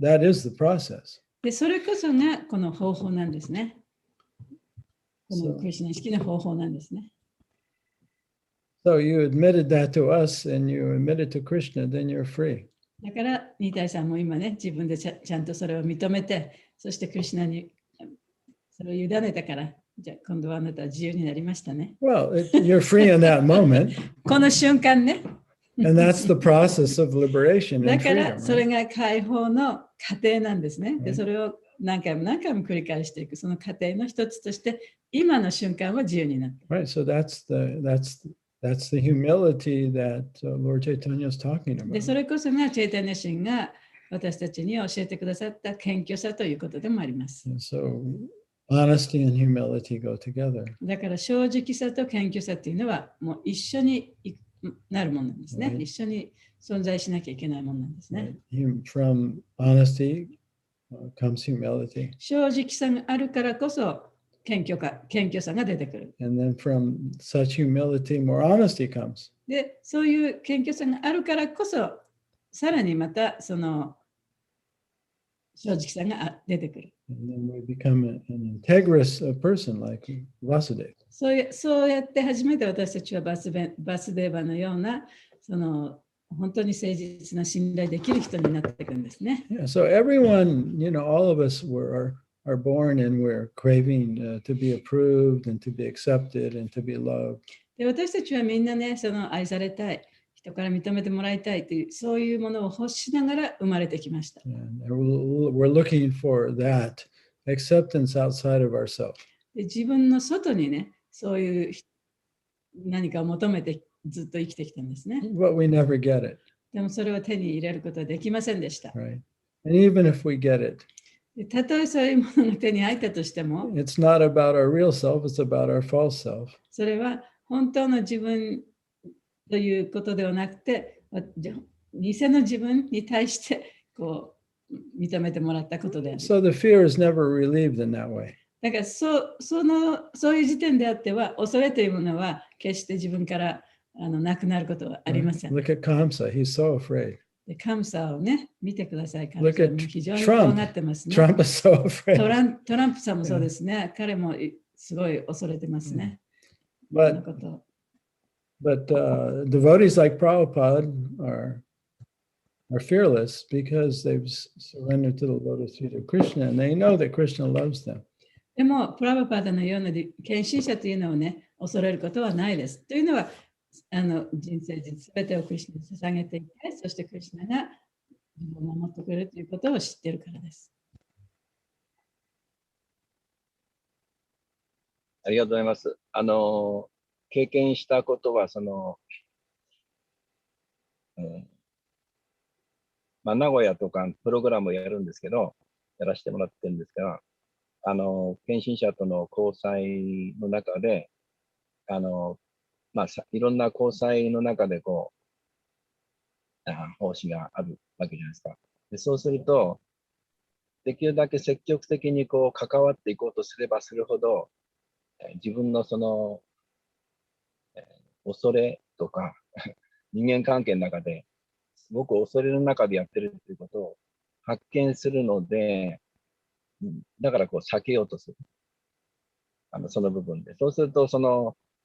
that is the process. で、それこそがこの方法なんですね。このそうクリシュナ意識の方法なんですね。 So you admitted that to us and you admitted to Krishna, then you're free. だから、ニタイさんも今ね、自分でちゃんとそれを認めて、そしてクリシュナにそれを委ねたから、じゃあ今度はあなたは自由になりましたね。 Well, you're free in that moment. この瞬間ね。 And that's the process of liberation だ and から freedom. それ Right? が解放の過程なんですね。で、はいそれを何回も何回も繰り返していく、その過程の一つとして、今の瞬間は自由になった。 Right. So that's the humility that Lord Chaitanya is talking で、 about. それこそがチェイタニャ神が私たちに教えてくださった謙虚さということでもあります。 And so honesty and humility go together. だから正直さと謙虚さっていうのはもう一緒になるものなんですね。はい一緒に存在しなきゃいけないものなんですね。 From honesty comes humility. 正直さがあるからこそ謙虚さが出てくる。 And then from such humility, more honesty comes. で、そういう謙虚さがあるからこそ、さらにまたその正直さが出てくる。 And then we become an integrous person like Vasudeva. そうやって初めて私たちはバスデーバのようなその本当に誠実な信頼できる人になっていくんですね。 Yeah, so everyone, all of us are born and we're craving to be approved and to be accepted and to be loved. で、私たちはみんなね、その愛されたい、人から認めてもらいたいという、そういうものを欲しながら生まれてきました。 And we're looking for that acceptance outside of ourselves. で、自分の外にね、そういう何かを求めてずっと生きてきたんですね。 But we never get it, でもそれを手に入れることはできませんでした。 right? And even if we get it, で、たとえそういうものが手に入ったとしても、 it's not about our real self, it's about our false self. それは本当の自分ということではなくて、偽の自分に対してこう認めてもらったことである。 So the fear is never relieved in that way. だからそういう時点であっては、恐れというものは決して自分からなくなることはありません。 Look at Kamsa, he's so afraid. で、カムサをね、見てください。 Look at 非常に怖がってますね。 Trump is so ト afraid. ランプさんもそうですね。彼もすごい恐れてますね。そんな But ことを devotees like Prabhupada are fearless because they've surrendered to the lotus feet of Krishna and they know that Krishna loves them. でも、プラバパーダのような献身者というのをね、恐れることはないです。というのは、人生すべてをクリシュナに捧げていて、そしてクリシュナが自分を守ってくれるということを知っているからです。ありがとうございます。経験したことは、名古屋とかプログラムをやるんですけど、やらせてもらってるんですが、献身者との交際の中で、いろんな交際の中で奉仕があるわけじゃないですか。でそうすると、できるだけ積極的に関わっていこうとすればするほど、自分の恐れとか人間関係の中ですごく恐れの中でやってるっていうことを発見するので、だから避けようとする。その部分で。そうすると、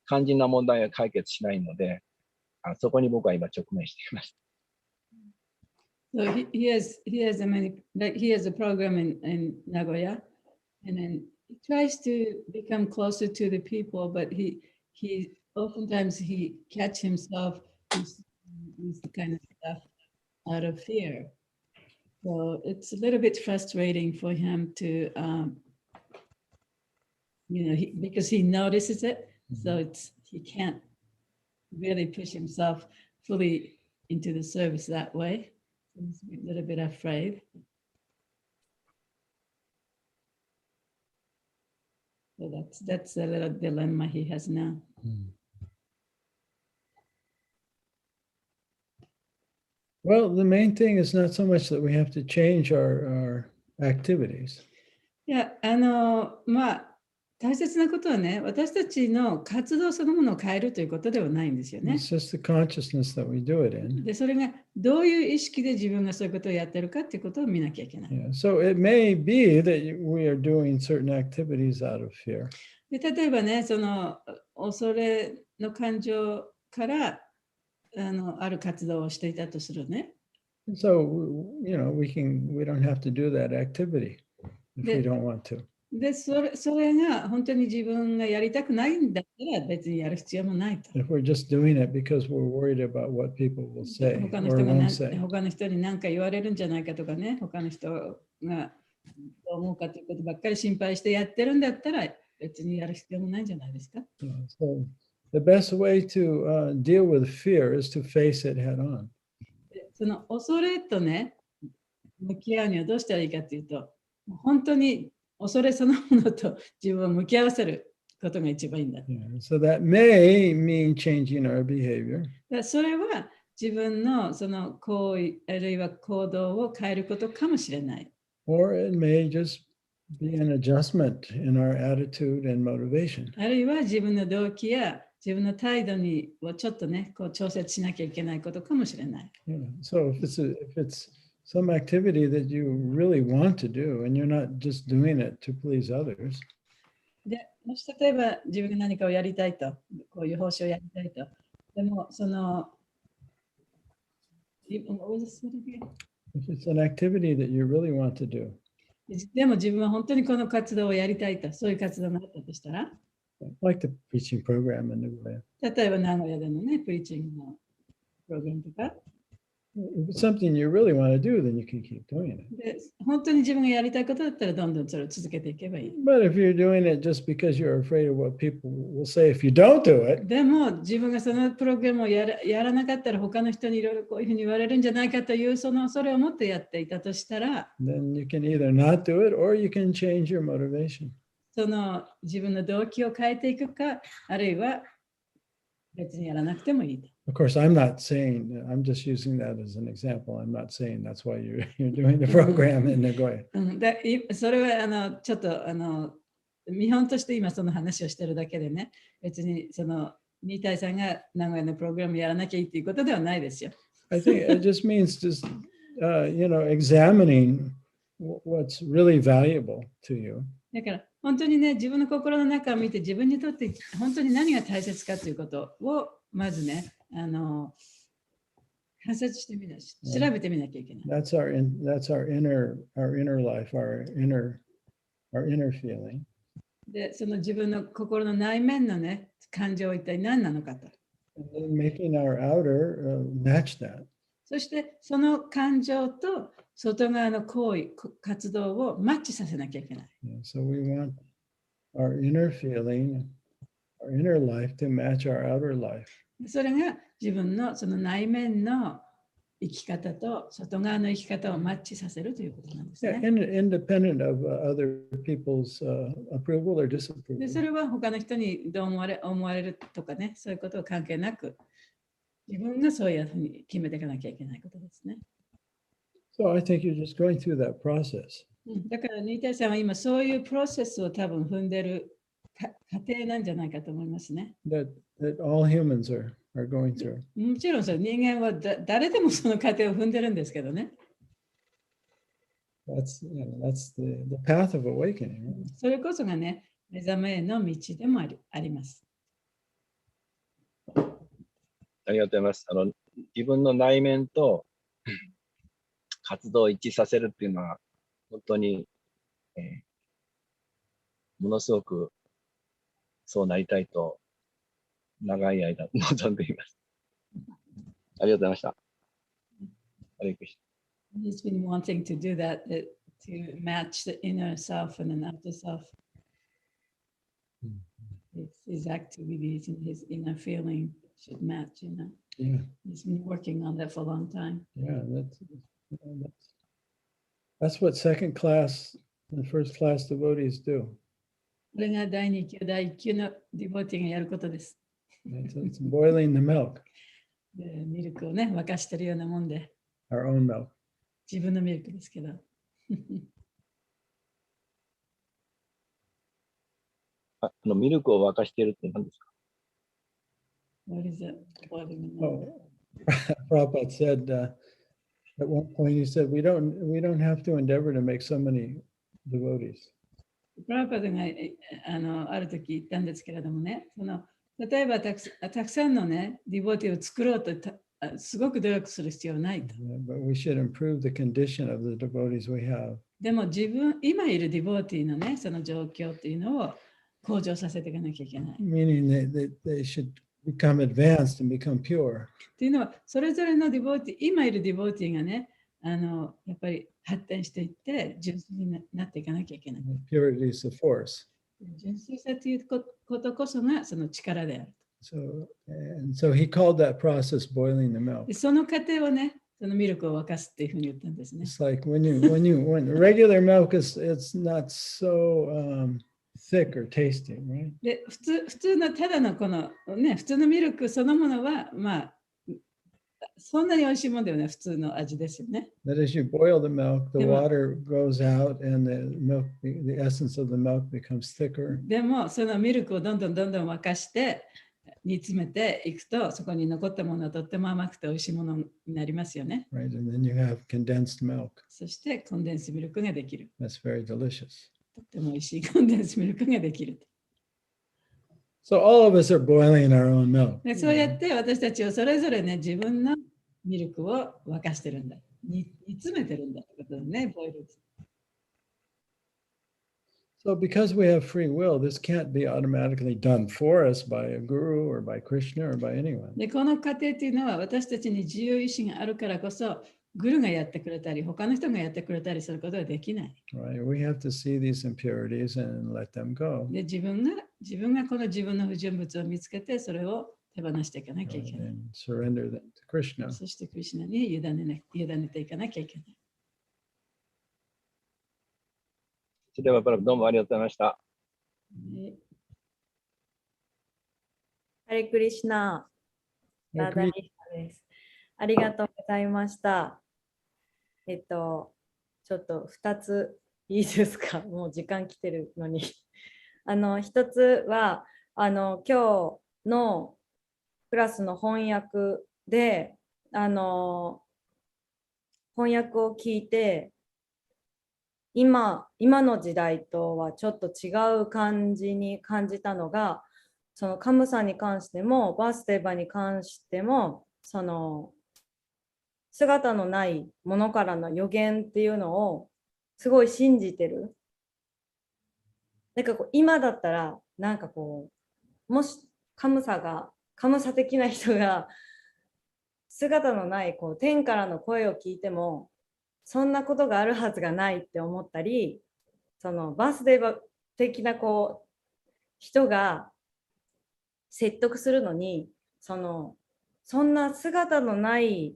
肝心な問題は解決しないので、そこに僕は今直面しています。So he has a program in Nagoya, And then he tries to become closer to the people, but he oftentimes he catch himself this kind of stuff out of fear. So it's a little bit frustrating for him to, because he notices it, so he can't really push himself fully into the service that way. He's a little bit afraid. So that's a little dilemma he has now. Well, the main thing is not so much that we have to change our activities. いや、まあ、大切なことはね、私たちの活動そのものを変えるということではないんですよね。It's just the consciousness that we do it in. で、それがどういう意識で自分がそういうことをやってるかっていうことを見なきゃいけない。Yeah. So it may be that we are doing certain activities out of fear. で、例えばね、その恐れの感情からある活動をしていたとするね。So, we don't have to do that activity if we don't want to. で、それが本当に自分がやりたくないんだったら別にやる必要もないと。If we're just doing it because we're worried about what people will say 他の or 人が won't say. 他の人に何か言われるんじゃないかとかね、他の人がどう思うかということばっかり心配してやってるんだったら別にやる必要もないんじゃないですか。Yeah, so the best way to deal with fear is to face it head on. その恐れとね、向き合うにはどうしたらいいかというと、本当に恐れそのものと自分を向き合わせることが一番いいんだ。Yeah, so that may mean changing our behavior. それは自分のその行為あるいは行動を変えることかもしれない。Or it may just be an adjustment in our attitude and motivation. あるいは自分の動機や自分の態度をちょっとね、こう調節しなきゃいけないことかもしれない。Yeah. So if it's some activity that you really want to do and you're not just doing it to please others. で、もし例えば自分が何かをやりたいと、こういう奉仕をやりたいと。でも、その、If it's an activity that you really want to do. でも自分は本当にこの活動をやりたいと、そういう活動があったとしたら、Like the preaching program in Nagoya. 例えば名古屋でのね、プリーチングのプログラムとか、If it's something you really want to do, then you can keep doing it. で本当に自分がやりたいことだったらどんどんそれを続けていけばいい。But if you're doing it just because you're afraid of what people will say if you don't do it, でも自分がそのプログラムをやらなかったら他の人にいろいろこういうふうに言われるんじゃないかというその恐れを持ってやっていたとしたら、 then you can either not do it or you can change your motivation. その自分の動機を変えていくか、あるいは別にやらなくてもいいと。Of course, I'm not saying, I'm just using that as an example. I'm not saying that's why you're doing the program in Nagoya. それはちょっと見本として今その話をしてるだけでね、別にそのニータイさんが名古屋のプログラムやらなきゃいいっていうことではないですよ。I think it just means just, examining what's really valuable to you. だから本当にね、自分の心の中を見て自分にとって本当に何が大切かということをまずね、観察してみなし、調べてみなきゃいけない。That's our inner life, our inner feeling. で、その自分の心の内面のね、感情は一体何なのかと。And then making our outer match that. そしてその感情と外側の行為、活動をマッチさせなきゃいけない。Yeah, so we want our inner feeling, our inner life to match our outer life. それが自分のその内面の生き方と外側の生き方をマッチさせるということなんです Yeah, ね。 independent of other people's approval or で、 disapproval. それは他の人にどう思われるとかね、そういうことは関係なく、自分がそういうふうに決めていかなきゃいけないことですね。So I think you're just going through that process. だから、ニータイさんは今そういうプロセスを多分踏んでる過程なんじゃないかと思いますね。That all humans are going through. もちろんそれ人間は誰でもその過程を踏んでるんですけどね。That's the path of awakening. Right? それこそがね、目覚めへの道でもあります。ありがとうございます。自分の内面と活動を一致させるっていうのは、本当に、ものすごくそうなりたいと、長い間望んでいます。ありがとうございました。ハレクリシ He's been wanting to do that, to match the inner self and an outer self. His activities and his inner feeling should match, you know. Yeah, He's been working on that for a long time. yeah, that's what second class and first class devotees do. これが第2級、第1級のディボーティーがやることです。It's boiling the milk, でミルクをね、沸かしてるようなもんで、 our own milk. 自分のミルクですけど。ミルクを沸かしているって何ですか？ What is it? Boiling the milk? Oh, Prabhupada said at one point, he said, we don't have to endeavor to make so many devotees. プラパドがある時言ったんですけれどもね、例えばたくさんのね、ディボーティーを作ろうとすごく努力する必要はないと。But we should improve the condition of the devotees we have. でも今いるディボーティーのね、その状況っていうのを向上させていかなきゃいけない。Meaning they should become advanced and become pure. っていうのは、それぞれのディボーティー、今いるディボーティーがね、やっぱり発展していって、純粋になっていかなきゃいけない。Purity is the force. 純粋さということこそがその力である。So he called that process boiling the milk. でその過程をね、そのミルクを沸かすっていうふうに言ったんですね。It's like when regular milk it's not so thick or tasty, right? で普通のただのこのね、普通のミルクそのものはまあそんなに美味しいものではない普通の味ですよね。That as you boil the milk, the でも water goes out and the essence of the milk becomes thicker. でもそのミルクをどんどん沸かして煮詰めていくと、そこに残ったものはとっても甘くて美味しいものになりますよね。Right, and then you have condensed milk. そしてコンデンスミルクができる。 That's very delicious. とっても美味しいコンデンスミルクができる。 So all of us are boiling our own milk. でそうやって私たちはそれぞれね、自分のミルクを沸かしてるんだ。煮詰めてるんだってことだね、ボイル。 So because we have free will, this can't be automatically done for us by a guru or by Krishna or by anyone. でこの過程というのは私たちに自由意志があるからこそ、グルがやってくれたり、他の人がやってくれたりすることはできない。 Right? We have to see these impurities and let them go. で自分がこの自分の不純物を見つけて、それを手放していかなきゃいけない。 And surrender them to Krishna. そしてクリシュナに委ねていかなきゃいけない。それではパラブどうもありがとうございました。ハレクリシュナ、ラダリシナです。ありがとうございました。ちょっと2ついいですか？もう時間来てるのに。1つは今日のクラスの翻訳で翻訳を聞いて、今の時代とはちょっと違う感じに感じたのが、そのカムサに関してもバスデバに関しても、その姿のないものからの予言っていうのをすごい信じてる。なんかこう今だったらなんかこう、もしカムサ的な人が姿のないこう天からの声を聞いてもそんなことがあるはずがないって思ったり、そのバースデー的なこう人が説得するのにそんな姿のない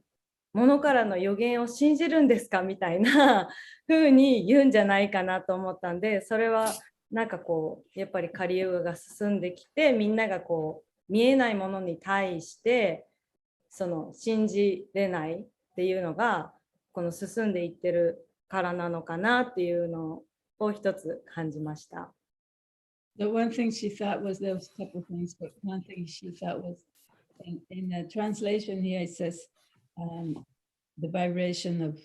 ものからの予言を信じるんですかみたいな風に言うんじゃないかなと思ったんで、それはなんかこうやっぱりカリユガが進んできて、みんながこう見えないものに対してその信じれないっていうのがこの進んでいってるからなのかなっていうのを一つ感じました。The one thing she thought was, there was a couple of things, but one thing she thought was, in the translation here it says, the vibration of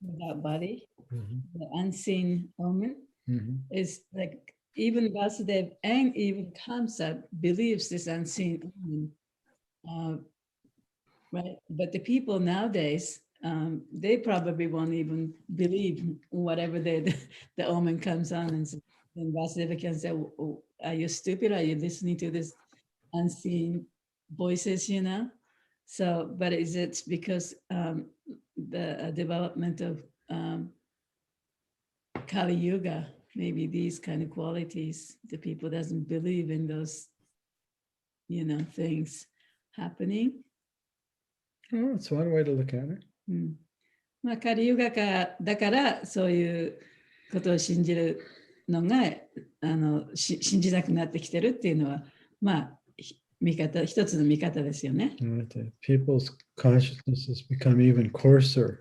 without body, the unseen omen, is like even Vasudev and even Kamsa believes this unseen omen, right? But the people nowadays, they probably won't even believe whatever the omen comes on and says. then Vasudeva can say, are you stupid? Are you listening to this unseen voices, you know? So, but is it because the development of Kali Yuga, maybe these kind of qualities, the people doesn't believe in those, you know, things happening. Oh, it's one way to look at it. まあ、カリユガだからそういうことを信じるのが信じなくなってきてるっていうのは、まあ、一つの見方ですよね。People's consciousness has become even coarser.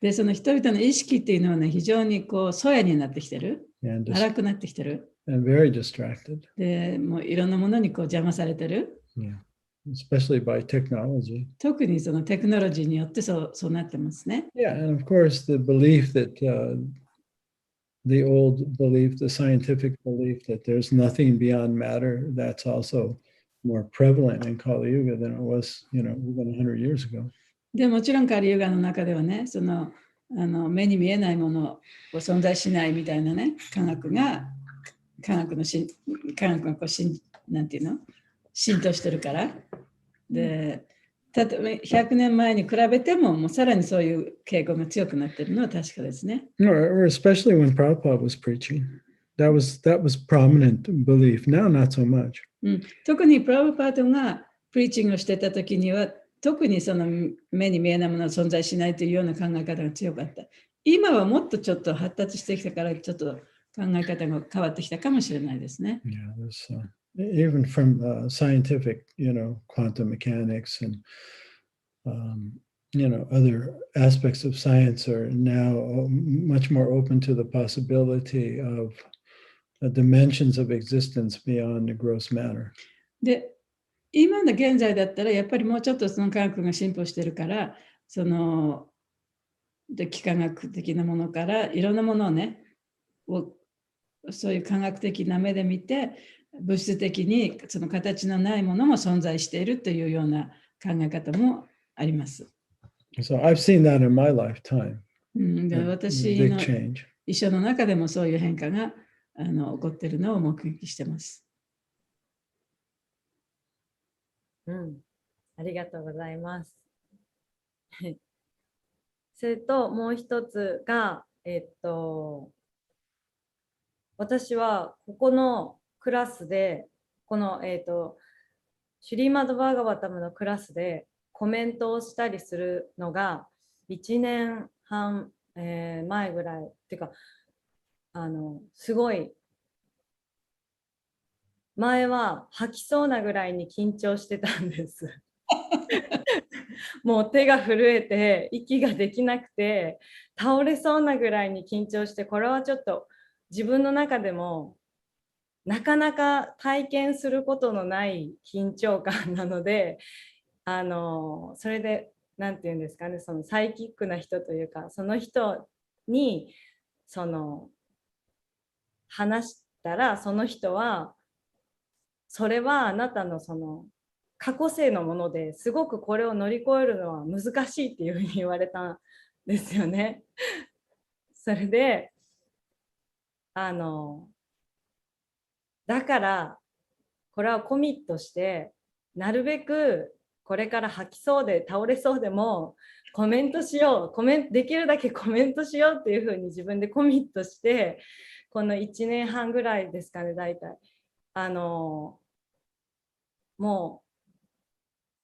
で、その人々の意識っていうのはね、非常にこう、粗野になってきてる。荒くなってきてる。And very distracted. で、もういろんなものにこう邪魔されてる。Yeah. Especially by technology. 特にそのテクノロジーによってそうなってますね。Yeah, and of course the belief that the old belief, the scientific belief that there's nothing beyond matter, that's also more prevalent in Kali Yuga than it was, you know, even 100 years ago. でもちろんカリユガの中ではね、その目に見えないものを存在しないみたいなね、科学がこうなんていうの浸透してるから。で、例えば100年前に比べても、もうさらにそういう傾向が強くなってるのは確かですね。Or especially when Prabhupada was preaching. That was prominent belief. Now not so much. 特にプラブパートがプリーチングをしてた時には、特にその目に見えないものは存在しないというような考え方が強かった。今はもっとちょっと発達してきたから、ちょっと考え方が変わってきたかもしれないですね。Yeah, there's even from scientific, you know, quantum mechanics and you know, other aspects of science are now much more open to the possibility of dimensions of existence beyond the gross matter. で、今の現在だったらやっぱりもうちょっとその科学が進歩してるから、その幾何学的なものからいろんなものをね、そういう科学的な目で見て、物質的にその形のないものも存在しているというような考え方もあります。So I've seen that in my lifetime. で、私の一生の中でもそういう変化が起こっているのを目撃しています。ありがとうございます。それともう一つが、私はここのクラスで、この、シュリーマド・バーガバタムのクラスでコメントをしたりするのが1年半、前ぐらいっていうか、すごい前は吐きそうなぐらいに緊張してたんです。もう手が震えて息ができなくて倒れそうなぐらいに緊張して、これはちょっと自分の中でもなかなか体験することのない緊張感なので、それで何て言うんですかね、そのサイキックな人というか、その人に話したら、その人はそれはあなたのその過去性のものですごくこれを乗り越えるのは難しいっていうふうに言われたんですよね。それでだからこれはコミットして、なるべくこれから吐きそうで倒れそうでもコメントしよう、できるだけコメントしようっていうふうに自分でコミットして、この1年半ぐらいですかね、大体もう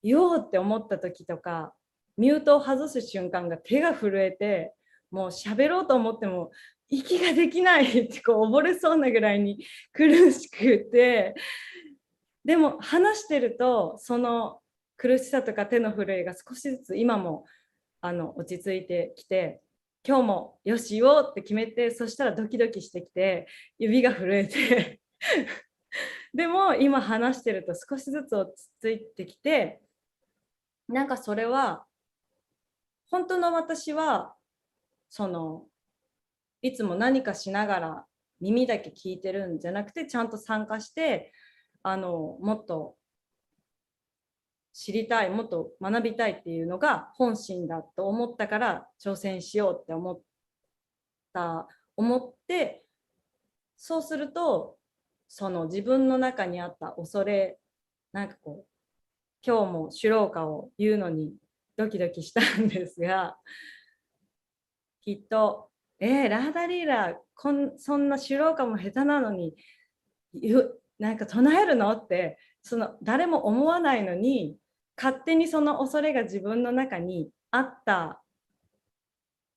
言おうって思った時とか、ミュートを外す瞬間が手が震えて、もう喋ろうと思っても息ができないってこう溺れそうなぐらいに苦しくて、でも話してるとその苦しさとか手の震えが少しずつ今も落ち着いてきて、今日もよし言おうって決めて、そしたらドキドキしてきて指が震えてでも今話してると少しずつ落ち着いてきて、なんかそれは本当の私はいつも何かしながら耳だけ聞いてるんじゃなくて、ちゃんと参加してもっと知りたい、もっと学びたいっていうのが本心だと思ったから挑戦しようって思って、そうすると、その自分の中にあった恐れ、なんかこう、今日もシュローカを言うのにドキドキしたんですが、きっと、ラーダリーラ、そんなシュローカも下手なのに、なんか唱えるのって、誰も思わないのに、勝手にその恐れが自分の中にあった、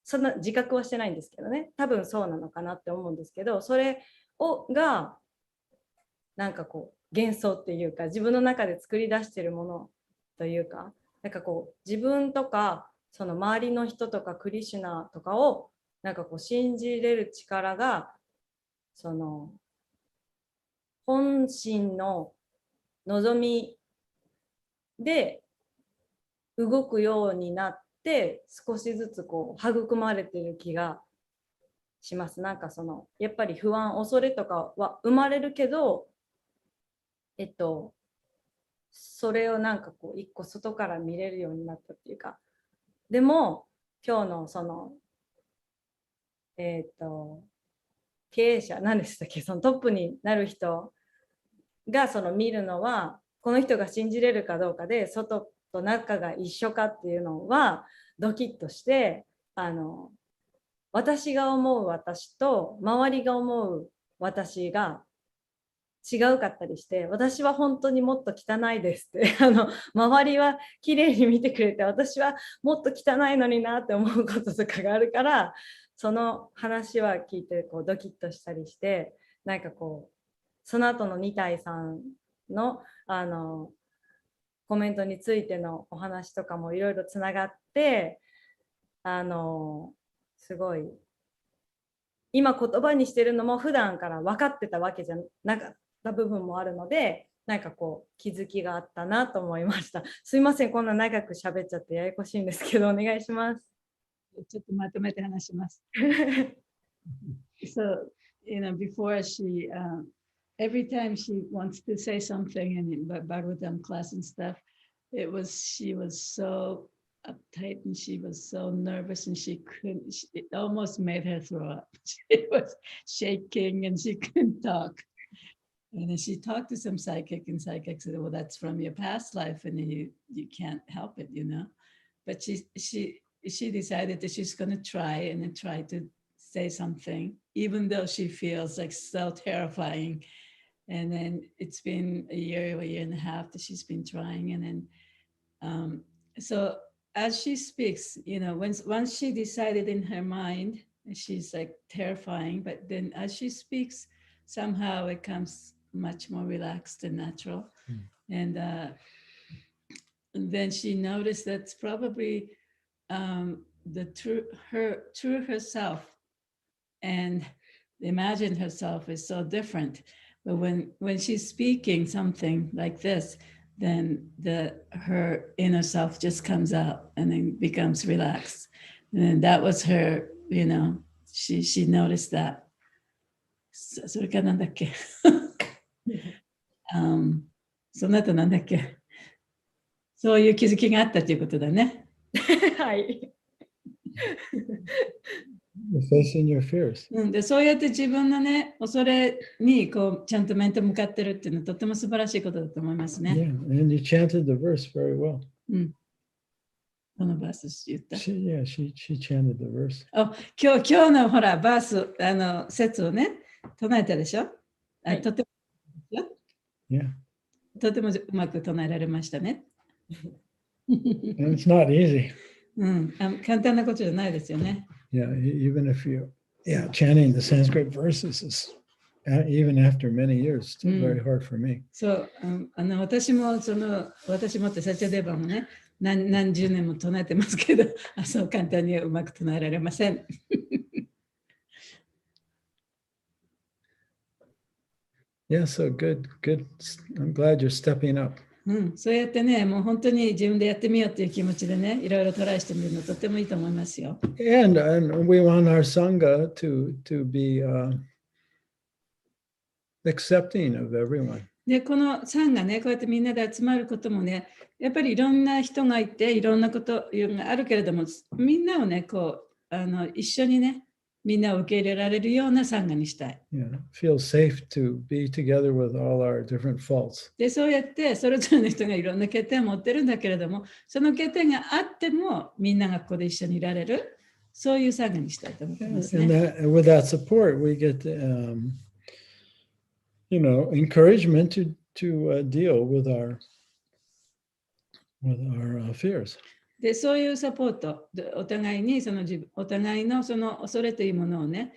そんな自覚はしてないんですけどね、多分そうなのかなって思うんですけど、それが、なんかこう、幻想っていうか、自分の中で作り出しているものというか、なんかこう、自分とか、その周りの人とかクリシュナとかを、なんかこう、信じれる力が、その、本心の望みで動くようになって、少しずつこう育まれている気がします。なんかやっぱり不安、恐れとかは生まれるけど、それをなんかこう一個外から見れるようになったっていうか、でも今日の経営者、何でしたっけ、そのトップになる人が見るのは、この人が信じれるかどうかで、外と中が一緒かっていうのはドキッとして、私が思う私と周りが思う私が違うかったりして、私は本当にもっと汚いですって周りは綺麗に見てくれて、私はもっと汚いのになって思うこととかがあるから、その話は聞いてこうドキッとしたりして、なんかこうその後の二体さんのコメントについてのお話とかもいろいろつながって、すごい今言葉にしてるのも普段から分かってたわけじゃなかった部分もあるので、なんかこう気づきがあったなと思いました。すいません、こんな長く喋っちゃってややこしいんですけど、お願いします。ちょっとまとめて話します。So, before every time she wants to say something in Bhagavatam class and stuff, she was so uptight and she was so nervous and it almost made her throw up. She was shaking and she couldn't talk. And then she talked to some psychic, and psychic said, well, that's from your past life and you can't help it, But she decided that she's going to try to say something, even though she feels like so terrifying. And then it's been a year and a half that she's been trying. And then, so as she speaks, once she decided in her mind, she's like terrifying, but then as she speaks, somehow it comes much more relaxed and natural. And then she noticed that's probably the true herself, and imagined herself is so different. But when she's speaking something like this, then her inner self just comes out and then becomes relaxed. And that was her, she noticed that. それからなんだっけその後なんだっけ、そういう気づきがあったということだね。はい。Facing your fears. でそうやって自分のね、恐れにこうちゃんと面と向かってるっていうのはとても素晴らしいことだと思いますね。Yeah, and you chanted the verse very well. このバース言った。She chanted the verse. 今日のほらバース説をね唱えたでしょ。とても Yeah. とてもうまく唱えられましたね。And it's not easy. 簡単なことじゃないですよね。Yeah, even if chanting the Sanskrit verses is, even after many years, still very hard for me. そう、私もってサチャデーバもね、何十年も唱えてますけど、そう簡単にはうまく唱えられません。Yeah, so good. I'm glad you're stepping up. そうやってね、もう本当に自分でやってみようっていう気持ちでね、いろいろトライしてみるのとてもいいと思いますよ。And we want our Sangha to be accepting of everyone. で、このサンがね、こうやってみんなで集まることもね、やっぱりいろんな人がいて、いろんなことがあるけれども、みんなをね、こう一緒にね、みんなを受け入れられるようなサンガにしたい。Yeah, feel safe to be together with all our different faults. で、そうやってそれぞれの人がいろんな欠点を持ってるんだけれども、その欠点があってもみんながここで一緒にいられる、そういうサンガにしたいと思ってま And すね。 with that support, we get, encouragement to deal with our fears. で、そういうサポート、でお互いにお互いのその恐れというものをね、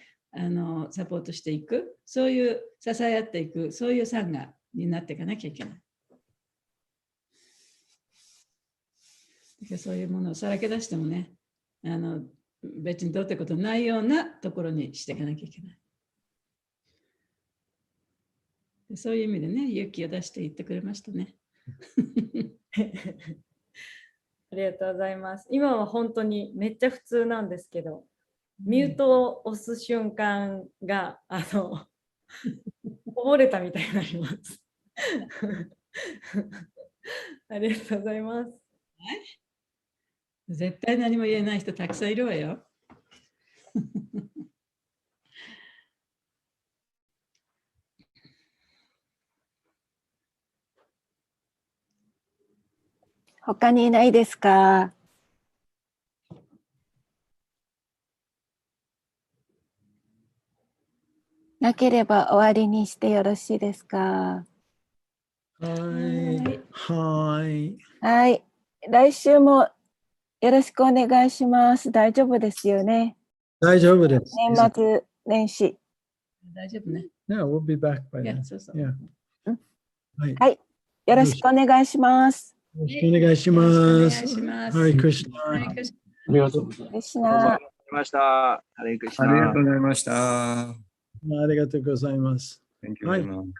サポートしていく、そういう支え合っていく、そういうサンガになっていかなきゃいけない。でそういうものをさらけ出してもね、別にどうってことないようなところにしていかなきゃいけない。でそういう意味でね、勇気を出して言ってくれましたね。ありがとうございます。今は本当にめっちゃ普通なんですけど、ミュートを押す瞬間が、こぼれたみたいになります。ありがとうございます。絶対何も言えない人たくさんいるわよ。他にいないですか？なければ終わりにしてよろしいですか？Hi. Hi. はい。来週もよろしくお願いします。大丈夫ですよね。大丈夫です。年末年始。大丈夫ね。Yeah, we'll be back by then. そうそう。 Yeah. はい。はい。よろしくお願いします。よろしくお願いしまお願いす。します。ハリクリシハリクリシありがとうございクリシまナ。した。ハレクリシナ。ありがとうございました。ありがとうございます。 Thank you very much.